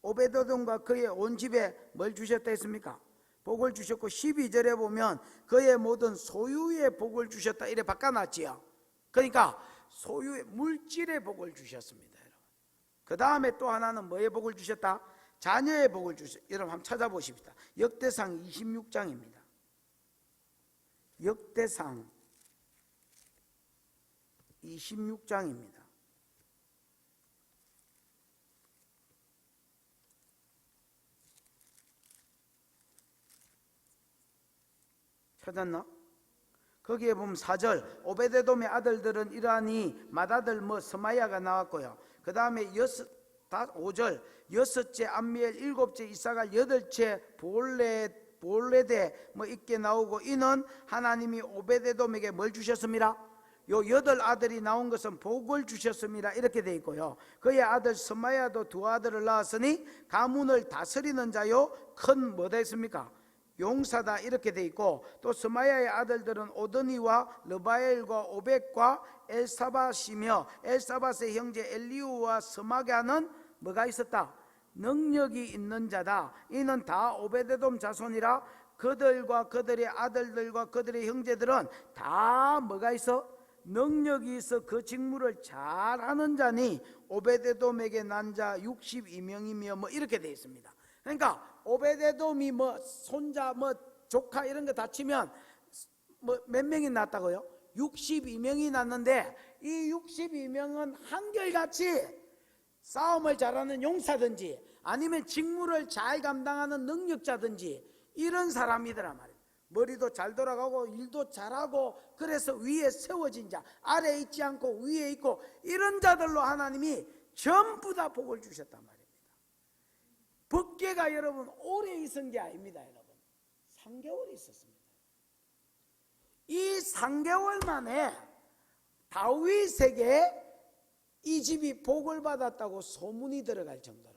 오베데돔과 그의 온 집에 뭘 주셨다 했습니까? 복을 주셨고 12절에 보면 그의 모든 소유의 복을 주셨다 이래 바꿔놨지요. 그러니까 소유의 물질의 복을 주셨습니다. 그 다음에 또 하나는 뭐의 복을 주셨다? 자녀의 복을 주셨다. 여러분 한번 찾아보십시다. 역대상 26장입니다. 역대상 26장입니다. 찾았나? 거기에 보면 4절 오베데돔의 아들들은 이러하니 맏아들 스마야가 나왔고요. 그 다음에 5절 여섯째 암미엘, 일곱째 이사갈, 여덟째 볼레데 있게 나오고 이는 하나님이 오베데돔에게 뭘 주셨습니다? 요 8아들이 나온 것은 복을 주셨습니다 이렇게 되어 있고요. 그의 아들 스마야도 2아들을 낳았으니 가문을 다스리는 자요 큰 뭐다 했습니까? 용사다 이렇게 되어 있고 또 스마야의 아들들은 오드니와 르바엘과 오벳과 엘사밧이며 엘사밧의 형제 엘리우와 스마가는 뭐가 있었다? 능력이 있는 자다. 이는 다 오베데돔 자손이라 그들과 그들의 아들들과 그들의 형제들은 다 뭐가 있어? 능력이 있어 그 직무를 잘하는 자니 오베데돔에게 난 자 62명이며 이렇게 되어 있습니다. 그러니까 오베데돔이 손자 조카 이런 거 다 치면 몇 명이 낳았다고요? 62명이 낳았는데 이 62명은 한결같이 싸움을 잘하는 용사든지 아니면 직무를 잘 감당하는 능력자든지 이런 사람이더라 말이에요. 머리도 잘 돌아가고 일도 잘하고 그래서 위에 세워진 자, 아래에 있지 않고 위에 있고 이런 자들로 하나님이 전부 다 복을 주셨단 말입니다. 법궤가 여러분 오래 있은 게 아닙니다. 여러분 3개월 있었습니다. 이 3개월 만에 다윗에게 이 집이 복을 받았다고 소문이 들어갈 정도로,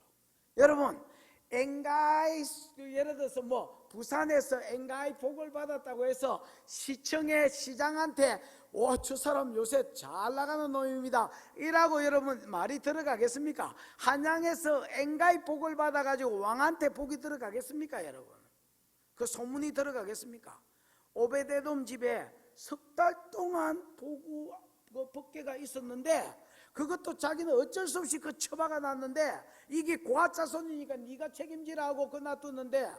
여러분 엔가이, 예를 들어서 뭐 부산에서 엔가이 복을 받았다고 해서 시청의 시장한테 저 사람 요새 잘 나가는 놈입니다 이라고 여러분 말이 들어가겠습니까? 한양에서 엔가이 복을 받아가지고 왕한테 복이 들어가겠습니까? 여러분 그 소문이 들어가겠습니까? 오베데돔 집에 석 달 동안 법궤가 있었는데 그것도 자기는 어쩔 수 없이 그 처박아 놨는데 이게 고아자손이니까 네가 책임지라고 그 놔뒀는데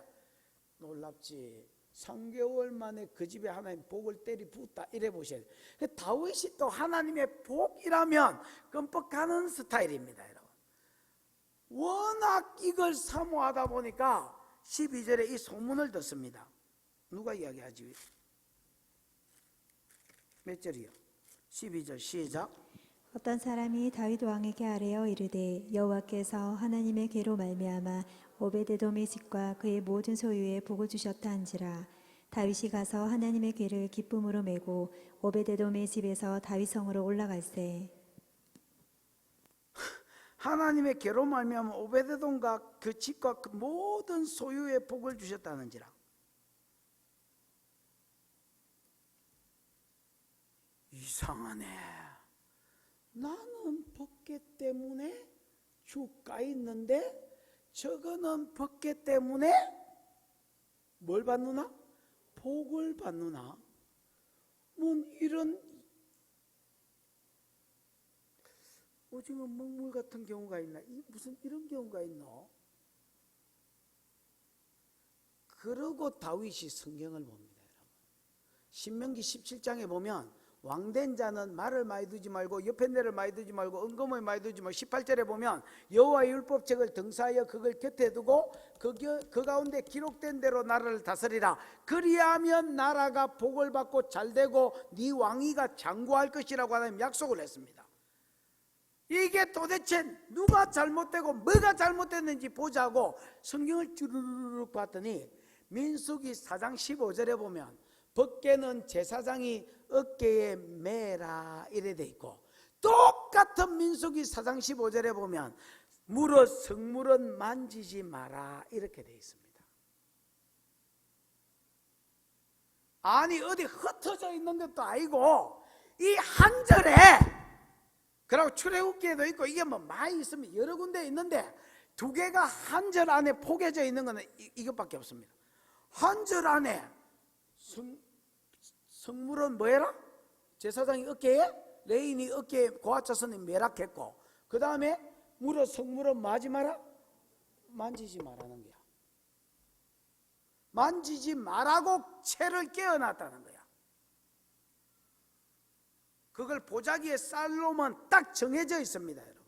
놀랍지 3개월 만에 그 집에 하나님 복을 때리 붓다 이래 보셔야 돼요. 다윗이 또 하나님의 복이라면 끔뻑 가는 스타일입니다. 여러분 워낙 이걸 사모하다 보니까 12절에 이 소문을 듣습니다. 누가 이야기하지? 몇 절이요? 12절 시작. 어떤 사람이 다윗 왕에게 아뢰어 이르되 여호와께서 하나님의 괴로 말미암아 오베데돔의 집과 그의 모든 소유에 복을 주셨다 한지라. 다윗이 가서 하나님의 괴를 기쁨으로 메고 오베데돔의 집에서 다윗 성으로 올라갈세. 하나님의 괴로 말미암아 오베데돔과 그 집과 그 모든 소유에 복을 주셨다는지라. 이상하네. 나는 법궤 때문에 주가 있는데 저거는 법궤 때문에 뭘 받느나? 복을 받느나? 뭐 이런 오징어 먹물 같은 경우가 있나? 무슨 이런 경우가 있노? 그러고 다윗이 성경을 봅니다. 여러분. 신명기 17장에 보면 왕된 자는 말을 많이 두지 말고 옆에 내를 많이 두지 말고 은검을 많이 두지 말고 18절에 보면 여호와의 율법책을 등사하여 그걸 곁에 두고 그 가운데 기록된 대로 나라를 다스리라. 그리하면 나라가 복을 받고 잘되고 네 왕위가 장구할 것이라고 하나님 약속을 했습니다. 이게 도대체 누가 잘못되고 뭐가 잘못됐는지 보자고 성경을 쭈르륵 봤더니 민수기 4장 15절에 보면 법궤는 제사장이 어깨에 매라 이래 돼 있고 똑같은 민수기 4장 15절에 보면 무릇 성물은 만지지 마라 이렇게 돼 있습니다. 아니 어디 흩어져 있는 것도 아니고 이 한 절에, 그리고 출애굽기에도 있고 이게 뭐 많이 있으면 여러 군데 있는데 두 개가 한 절 안에 포개져 있는 것은 이것밖에 없습니다. 한 절 안에 성물은 뭐해라? 제사장이 어깨에, 레인이 어깨에 고아자손이 매락했고 그 다음에 무릇 성물은 뭐하지 마라? 만지지 말라는 거야. 만지지 말라고 채를 깨어놨다는 거야. 그걸 보자기에 쌀로만 딱 정해져 있습니다. 여러분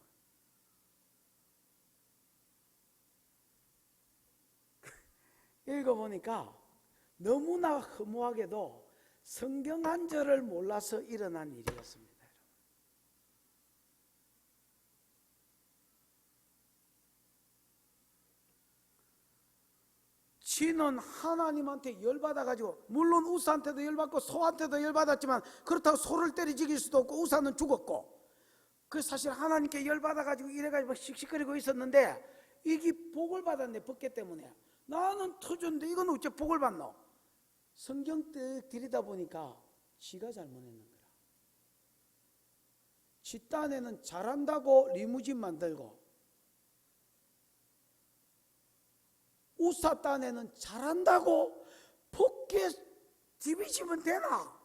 읽어보니까 너무나 허무하게도 성경 한 절을 몰라서 일어난 일이었습니다. 지는 하나님한테 열받아가지고, 물론 우사한테도 열받고 소한테도 열받았지만 그렇다고 소를 때려 죽일 수도 없고 우사는 죽었고, 그 사실 하나님께 열받아가지고 이래가지고 씩씩거리고 있었는데 이게 복을 받았네. 법궤 때문에. 나는 터졌는데 이건 어째 복을 받노? 성경 뜻 들이다 보니까 지가 잘못했는 거라. 지 딴에는 잘한다고 리무진 만들고 우사 딴에는 잘한다고 법궤 디비시면 되나?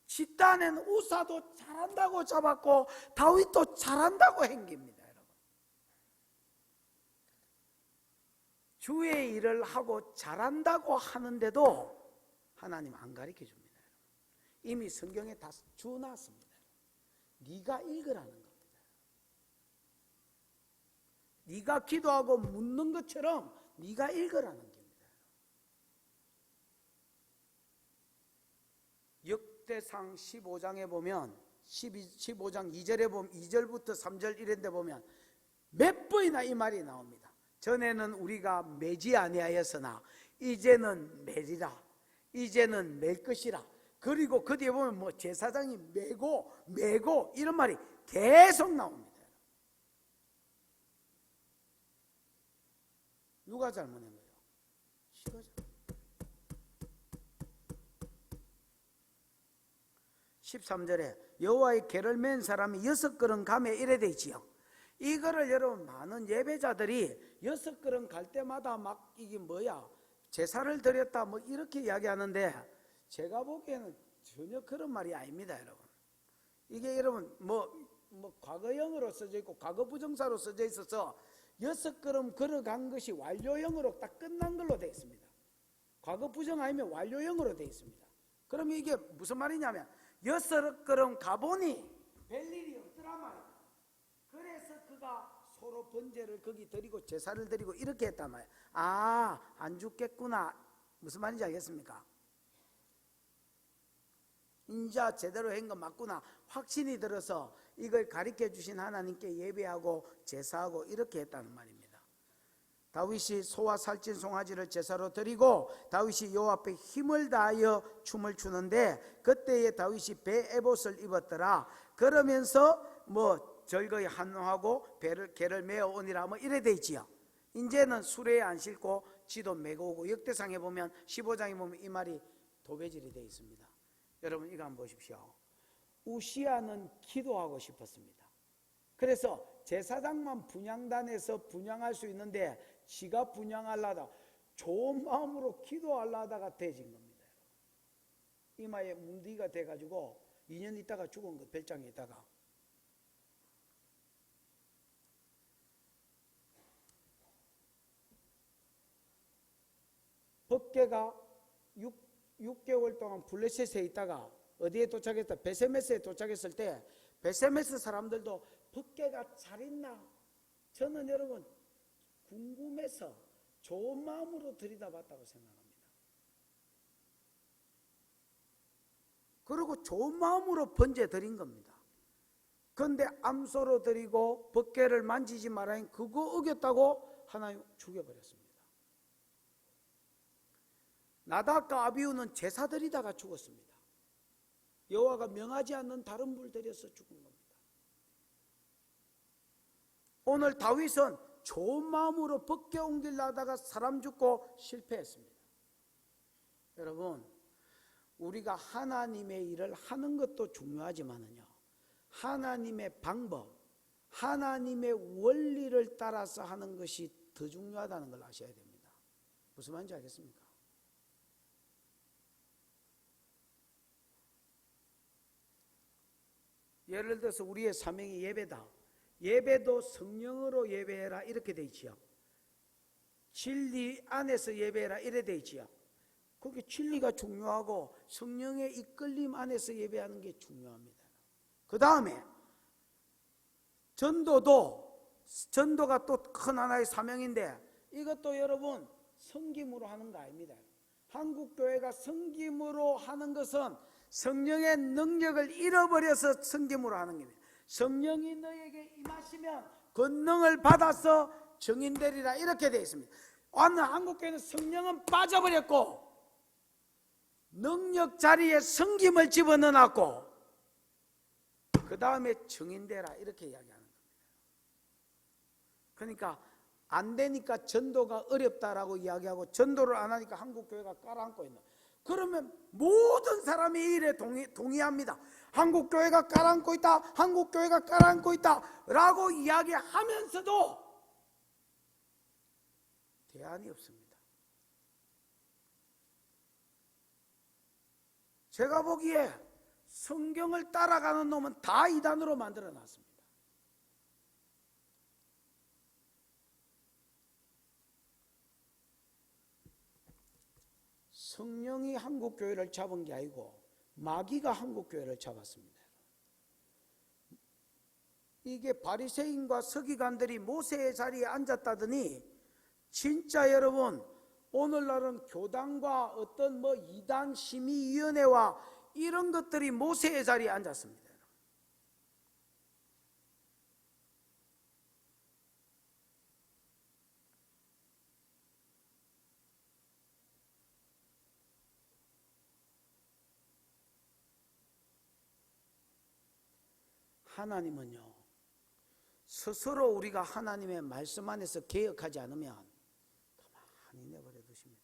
지 딴에는 우사도 잘한다고 잡았고 다윗도 잘한다고 행깁니다. 여러분 주의 일을 하고 잘한다고 하는데도 하나님 안 가르쳐 줍니다. 이미 성경에 다 주어놨습니다. 네가 읽으라는 겁니다. 네가 기도하고 묻는 것처럼 네가 읽으라는 겁니다. 역대상 15장에 보면 15장 2절에 보면 2절부터 3절 이런데 보면 몇 번이나 이 말이 나옵니다. 전에는 우리가 매지 아니하였으나 이제는 매리라. 이제는 맬 것이라. 그리고 그 뒤에 보면 뭐 제사장이 매고 이런 말이 계속 나옵니다. 누가 잘못한 거예요? 시가 잘못. 13절에 여호와의 계를 맨 사람이 6걸음 가매 이래 돼 있지요. 이거를 여러분 많은 예배자들이 6걸음 갈 때마다 막 이게 뭐야 제사를 드렸다 뭐 이렇게 이야기하는데 제가 보기에는 전혀 그런 말이 아닙니다. 여러분 이게 여러분 뭐 과거형으로 써져 있고 과거 부정사로 써져 있어서 6걸음 걸어간 것이 완료형으로 딱 끝난 걸로 되어 있습니다. 과거 부정 아니면 완료형으로 되어 있습니다. 그럼 이게 무슨 말이냐면 6걸음 가보니 별일이 없더라 말이야. 그래서 그가 서로 번제를 거기 드리고 제사를 드리고 이렇게 했단 말이야. 안 죽겠구나. 무슨 말인지 알겠습니까? 인자 제대로 한 거 맞구나 확신이 들어서 이걸 가르쳐 주신 하나님께 예배하고 제사하고 이렇게 했다는 말입니다. 다윗이 소와 살찐 송아지를 제사로 드리고 다윗이 여호와 앞에 힘을 다하여 춤을 추는데 그때에 다윗이 배 에봇을 입었더라. 그러면서 뭐 절거히 한노하고 개를 메어 오니라 뭐 이래 돼 있지요. 이제는 수레에 안 싣고 지도 메고 오고 역대상에 보면 15장에 보면 이 말이 도배질이 돼 있습니다. 여러분 이거 한번 보십시오. 우시아는 기도하고 싶었습니다. 그래서 제사장만 분향단에서 분향할 수 있는데 지가 분향하려다 좋은 마음으로 기도하려다가 돼진 겁니다. 이마에 뭉디가 돼가지고 2년 있다가 죽은 거 별장에 있다가. 법궤가 6개월 동안 블레셋에 있다가 어디에 도착했다? 베세메스에 도착했을 때 베세메스 사람들도 법궤가 잘 있나? 저는 여러분 궁금해서 좋은 마음으로 들여다봤다고 생각합니다. 그리고 좋은 마음으로 번제 드린 겁니다. 그런데 암소로 드리고 법궤를 만지지 말아니 그거 어겼다고 하나님 죽여버렸습니다. 나답과 아비후는 제사 드리다가 죽었습니다. 여호와가 명하지 않는 다른 불 들여서 죽은 겁니다. 오늘 다윗은 좋은 마음으로 법궤 옮기려다가 사람 죽고 실패했습니다. 여러분 우리가 하나님의 일을 하는 것도 중요하지만은요 하나님의 방법, 하나님의 원리를 따라서 하는 것이 더 중요하다는 걸 아셔야 됩니다. 무슨 말인지 알겠습니까? 예를 들어서 우리의 사명이 예배다. 예배도 성령으로 예배해라 이렇게 돼 있지요. 진리 안에서 예배해라 이래 돼 있지요. 그게 진리가 중요하고 성령의 이끌림 안에서 예배하는 게 중요합니다. 그 다음에 전도가 또 큰 하나의 사명인데 이것도 여러분 섬김으로 하는 거 아닙니다. 한국교회가 섬김으로 하는 것은 성령의 능력을 잃어버려서 섬김으로 하는 겁니다. 성령이 너에게 임하시면 권능을 받아서 증인되리라 이렇게 되어 있습니다. 오늘 한국교회는 성령은 빠져버렸고 능력 자리에 섬김을 집어넣어놨고 그 다음에 증인되라 이렇게 이야기하는 겁니다. 그러니까 안 되니까 전도가 어렵다라고 이야기하고 전도를 안 하니까 한국교회가 깔아앉고 있는. 그러면 모든 사람이 이 일에 동의합니다. 한국교회가 깔아앉고 있다, 한국교회가 깔아앉고 있다 라고 이야기하면서도 대안이 없습니다. 제가 보기에 성경을 따라가는 놈은 다 이단으로 만들어 놨습니다. 성령이 한국교회를 잡은 게 아니고 마귀가 한국교회를 잡았습니다. 이게 바리새인과 서기관들이 모세의 자리에 앉았다더니 진짜 여러분 오늘날은 교단과 어떤 뭐 이단 심의위원회와 이런 것들이 모세의 자리에 앉았습니다. 하나님은요, 스스로 우리가 하나님의 말씀 안에서 개혁하지 않으면 더 많이 내버려 두십니다.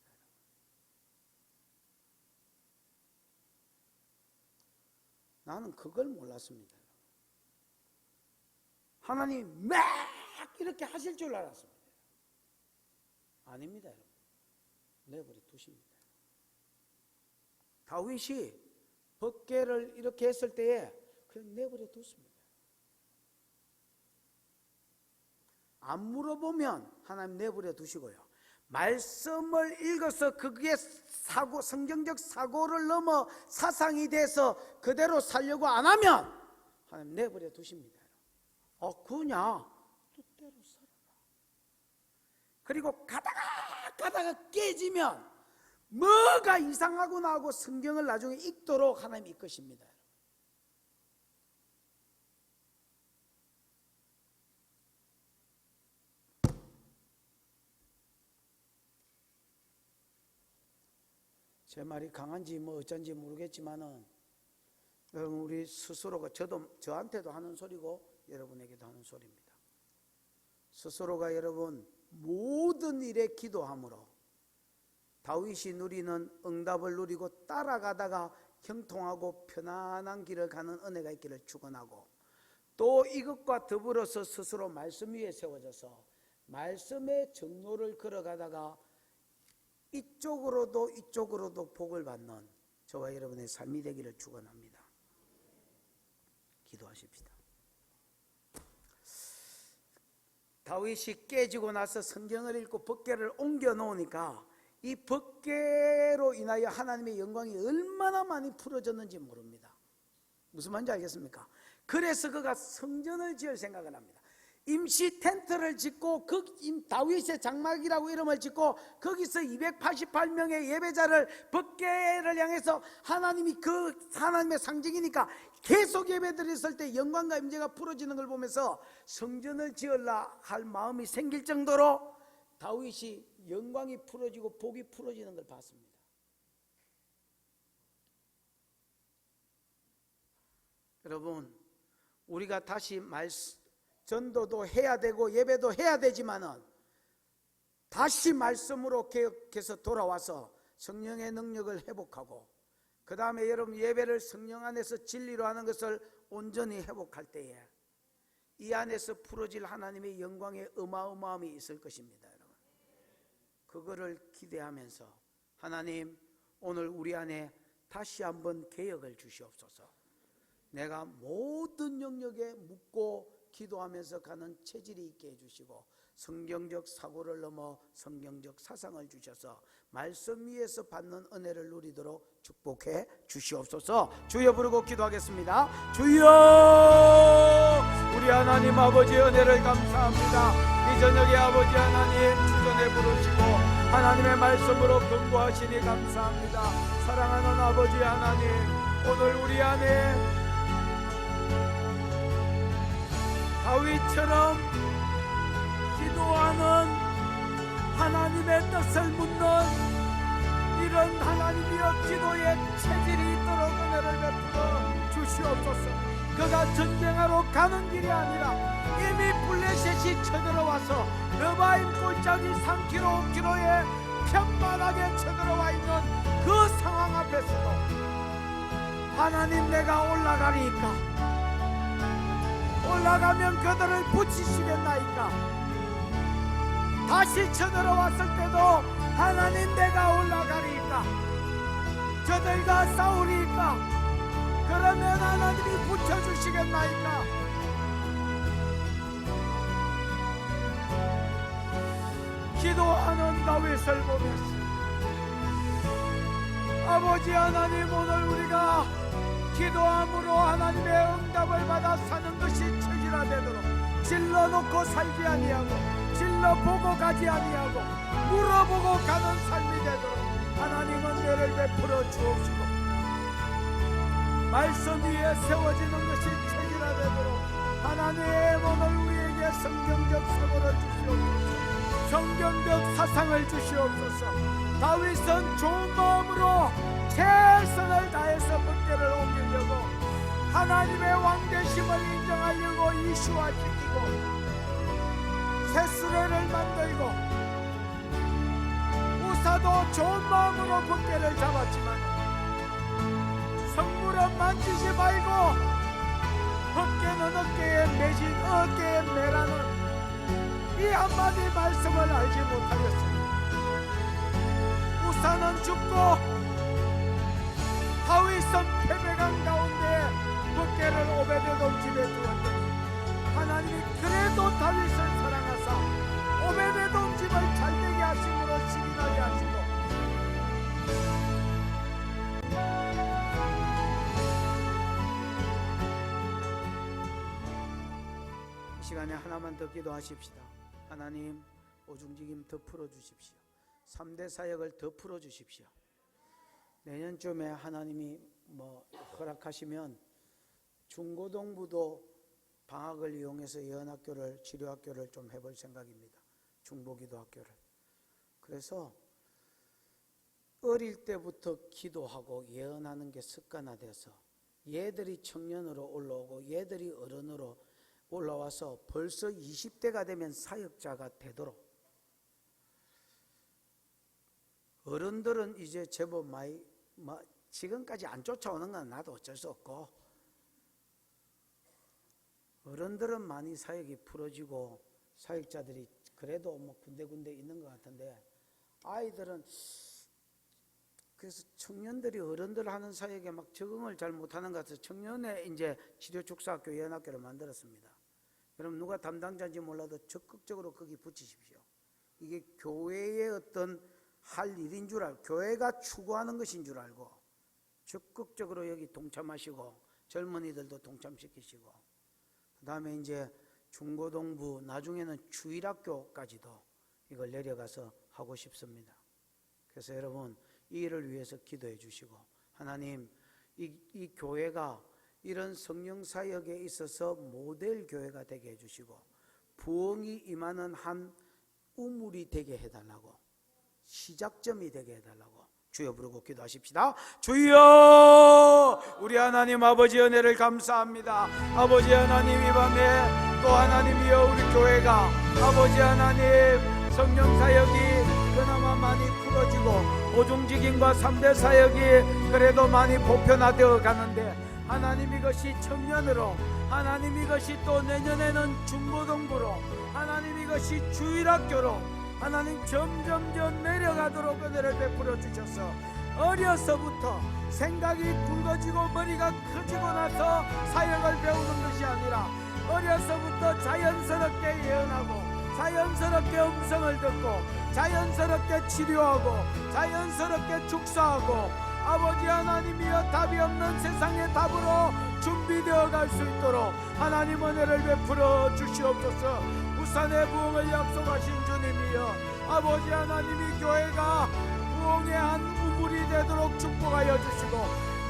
나는 그걸 몰랐습니다. 하나님이 막 이렇게 하실 줄 알았습니다. 아닙니다, 여러분. 내버려 두십니다. 다윗이 법궤를 이렇게 했을 때에 그냥 내버려 뒀습니다. 안 물어보면 하나님 내버려 두시고요. 말씀을 읽어서 그게 사고, 성경적 사고를 넘어 사상이 돼서 그대로 살려고 안 하면 하나님 내버려 두십니다. 그냐? 뜻대로 살아라. 그리고 가다가 깨지면 뭐가 이상하구나 하고 성경을 나중에 읽도록 하나님 이끄십니다. 제 말이 강한지 뭐 어쩐지 모르겠지만은 여러분 우리 스스로가 저한테도 하는 소리고 여러분에게도 하는 소리입니다. 스스로가 여러분 모든 일에 기도함으로 다윗이 누리는 응답을 누리고 따라가다가 형통하고 편안한 길을 가는 은혜가 있기를 축원하고 또 이것과 더불어서 스스로 말씀 위에 세워져서 말씀의 정로를 걸어가다가 이쪽으로도 복을 받는 저와 여러분의 삶이 되기를 축원합니다. 기도하십시다. 다윗이 깨지고 나서 성경을 읽고 법궤를 옮겨 놓으니까 이 법궤로 인하여 하나님의 영광이 얼마나 많이 풀어졌는지 모릅니다. 무슨 말인지 알겠습니까? 그래서 그가 성전을 지을 생각을 합니다. 임시 텐트를 짓고 다윗의 장막이라고 이름을 짓고 거기서 288명의 예배자를 법궤를 향해서 하나님이 하나님의 상징이니까 계속 예배드렸을 때 영광과 임재가 풀어지는 걸 보면서 성전을 지으려 할 마음이 생길 정도로 다윗이 영광이 풀어지고 복이 풀어지는 걸 봤습니다. 여러분 우리가 다시 전도도 해야 되고 예배도 해야 되지만은 다시 말씀으로 개혁해서 돌아와서 성령의 능력을 회복하고 그 다음에 여러분 예배를 성령 안에서 진리로 하는 것을 온전히 회복할 때에 이 안에서 풀어질 하나님의 영광의 어마어마함이 있을 것입니다. 여러분 그거를 기대하면서 하나님 오늘 우리 안에 다시 한번 개혁을 주시옵소서. 내가 모든 영역에 묻고 기도하면서 가는 체질이 있게 해주시고 성경적 사고를 넘어 성경적 사상을 주셔서 말씀 위에서 받는 은혜를 누리도록 축복해 주시옵소서. 주여 부르고 기도하겠습니다. 주여 우리 하나님 아버지 은혜를 감사합니다. 이 저녁에 아버지 하나님 주전에 부르시고 하나님의 말씀으로 근거하시니 감사합니다. 사랑하는 아버지 하나님 오늘 우리 안에 다윗처럼 기도하는 하나님의 뜻을 묻는 이런 하나님이여 기도의 체질이 있도록 은혜를 베풀어 주시옵소서. 그가 전쟁하러 가는 길이 아니라 이미 블레셋이 쳐들어와서 르바임 골짜기 3km, 5km에 편만하게 쳐들어와 있는 그 상황 앞에서도 하나님 내가 올라가리까 올라가면 그들을 붙이시겠나이까 다시 쳐들어왔을 때도 하나님 내가 올라가리까 저들과 싸우리까 그러면 하나님이 붙여주시겠나이까 기도하는 다윗을 보면서 아버지 하나님 오늘 우리가 기도함으로 하나님의 응답을 받아 사는 것이 체질화 되도록 질러놓고 살지 아니하고 질러보고 가지 아니하고 물어보고 가는 삶이 되도록 하나님 은혜를 베풀어 주옵시고, 말씀 위에 세워지는 것이 체질화되도록 하나님 오늘 우리에게 성경적 사고를 주시옵소서, 성경적 사상을 주시옵소서. 다윗은 좋은 마음으로 최선을 다해서 법궤를 옮기려고 하나님의 왕되심을 인정하려고 이슈화시키고 새수레를 만들고 우사도 좋은 마음으로 법궤를 잡았지만 성물은 만지지 말고 법궤는 어깨에 매진 어깨에 매라는 이 한마디 말씀을 알지 못하였습니다. 우사는 죽고 다윗은 패배감 가운데 법궤를 오베데돔 집에 두었더니 하나님이 그래도 다윗을 사랑하사 오베데돔 집을 잘되게 하심으로 시인하게 하시고 이 시간에 하나만 더 기도하십시다. 하나님, 오중직임 더 풀어주십시오. 3대 사역을 더 풀어주십시오. 내년쯤에 하나님이 허락하시면 중고등부도 방학을 이용해서 예언학교를, 치료학교를 좀 해볼 생각입니다. 중보기도학교를. 그래서 어릴 때부터 기도하고 예언하는 게 습관화돼서 얘들이 청년으로 올라오고 얘들이 어른으로 올라와서 벌써 20대가 되면 사역자가 되도록, 어른들은 이제 제법 많이 지금까지 안 쫓아오는 건 나도 어쩔 수 없고, 어른들은 많이 사역이 풀어지고 사역자들이 그래도 군데군데 있는 것 같은데, 아이들은 그래서 청년들이 어른들 하는 사역에 막 적응을 잘 못하는 것 같아서 청년의 이제 치료축사학교, 예언학교를 만들었습니다. 여러분, 누가 담당자인지 몰라도 적극적으로 거기 붙이십시오. 이게 교회의 어떤 할 일인 줄 알고, 교회가 추구하는 것인 줄 알고 적극적으로 여기 동참하시고 젊은이들도 동참시키시고, 그 다음에 이제 중고등부, 나중에는 주일학교까지도 이걸 내려가서 하고 싶습니다. 그래서 여러분, 이 일을 위해서 기도해 주시고, 하나님, 이 교회가 이런 성령 사역에 있어서 모델 교회가 되게 해주시고 부흥이 임하는 한 우물이 되게 해달라고, 시작점이 되게 해달라고 주여 부르고 기도하십시다. 주여, 우리 하나님 아버지 은혜를 감사합니다. 아버지 하나님, 이 밤에 또 하나님이여 우리 교회가 아버지 하나님 성령 사역이 그나마 많이 풀어지고 오중직임과 3대 사역이 그래도 많이 보편화되어 가는데, 하나님 이것이 청년으로, 하나님 이것이 또 내년에는 중고등부로, 하나님 이것이 주일학교로 하나님 점점점 내려가도록 은혜를 베풀어 주셔서 어려서부터 생각이 굵어지고 머리가 커지고 나서 사역을 배우는 것이 아니라 어려서부터 자연스럽게 예언하고 자연스럽게 음성을 듣고 자연스럽게 치료하고 자연스럽게 축사하고 아버지 하나님이여 답이 없는 세상의 답으로 준비되어 갈 수 있도록 하나님 은혜를 베풀어 주시옵소서. 부산의 부흥을 약속하신 주님이여 아버지 하나님이 교회가 부흥의 한 우물이 되도록 축복하여 주시고,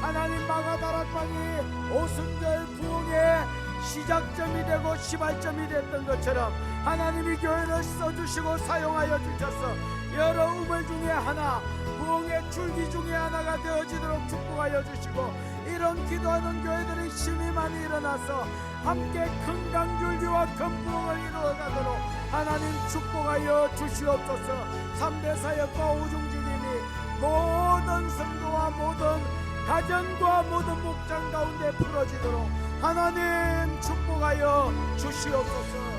하나님 마가다락방이 오순절 부흥의 시작점이 되고 시발점이 됐던 것처럼 하나님이 교회를 써주시고 사용하여 주셔서 여러 우물 중에 하나, 부흥의 줄기 중에 하나가 되어지도록 축복하여 주시고, 이런 기도하는 교회들이 힘이 많이 일어나서 함께 큰 강줄기와 큰 부흥을 이루어가도록 하나님 축복하여 주시옵소서. 3대 사역과 오중직임이 모든 성도와 모든 가정과 모든 목장 가운데 풀어지도록 하나님 축복하여 주시옵소서.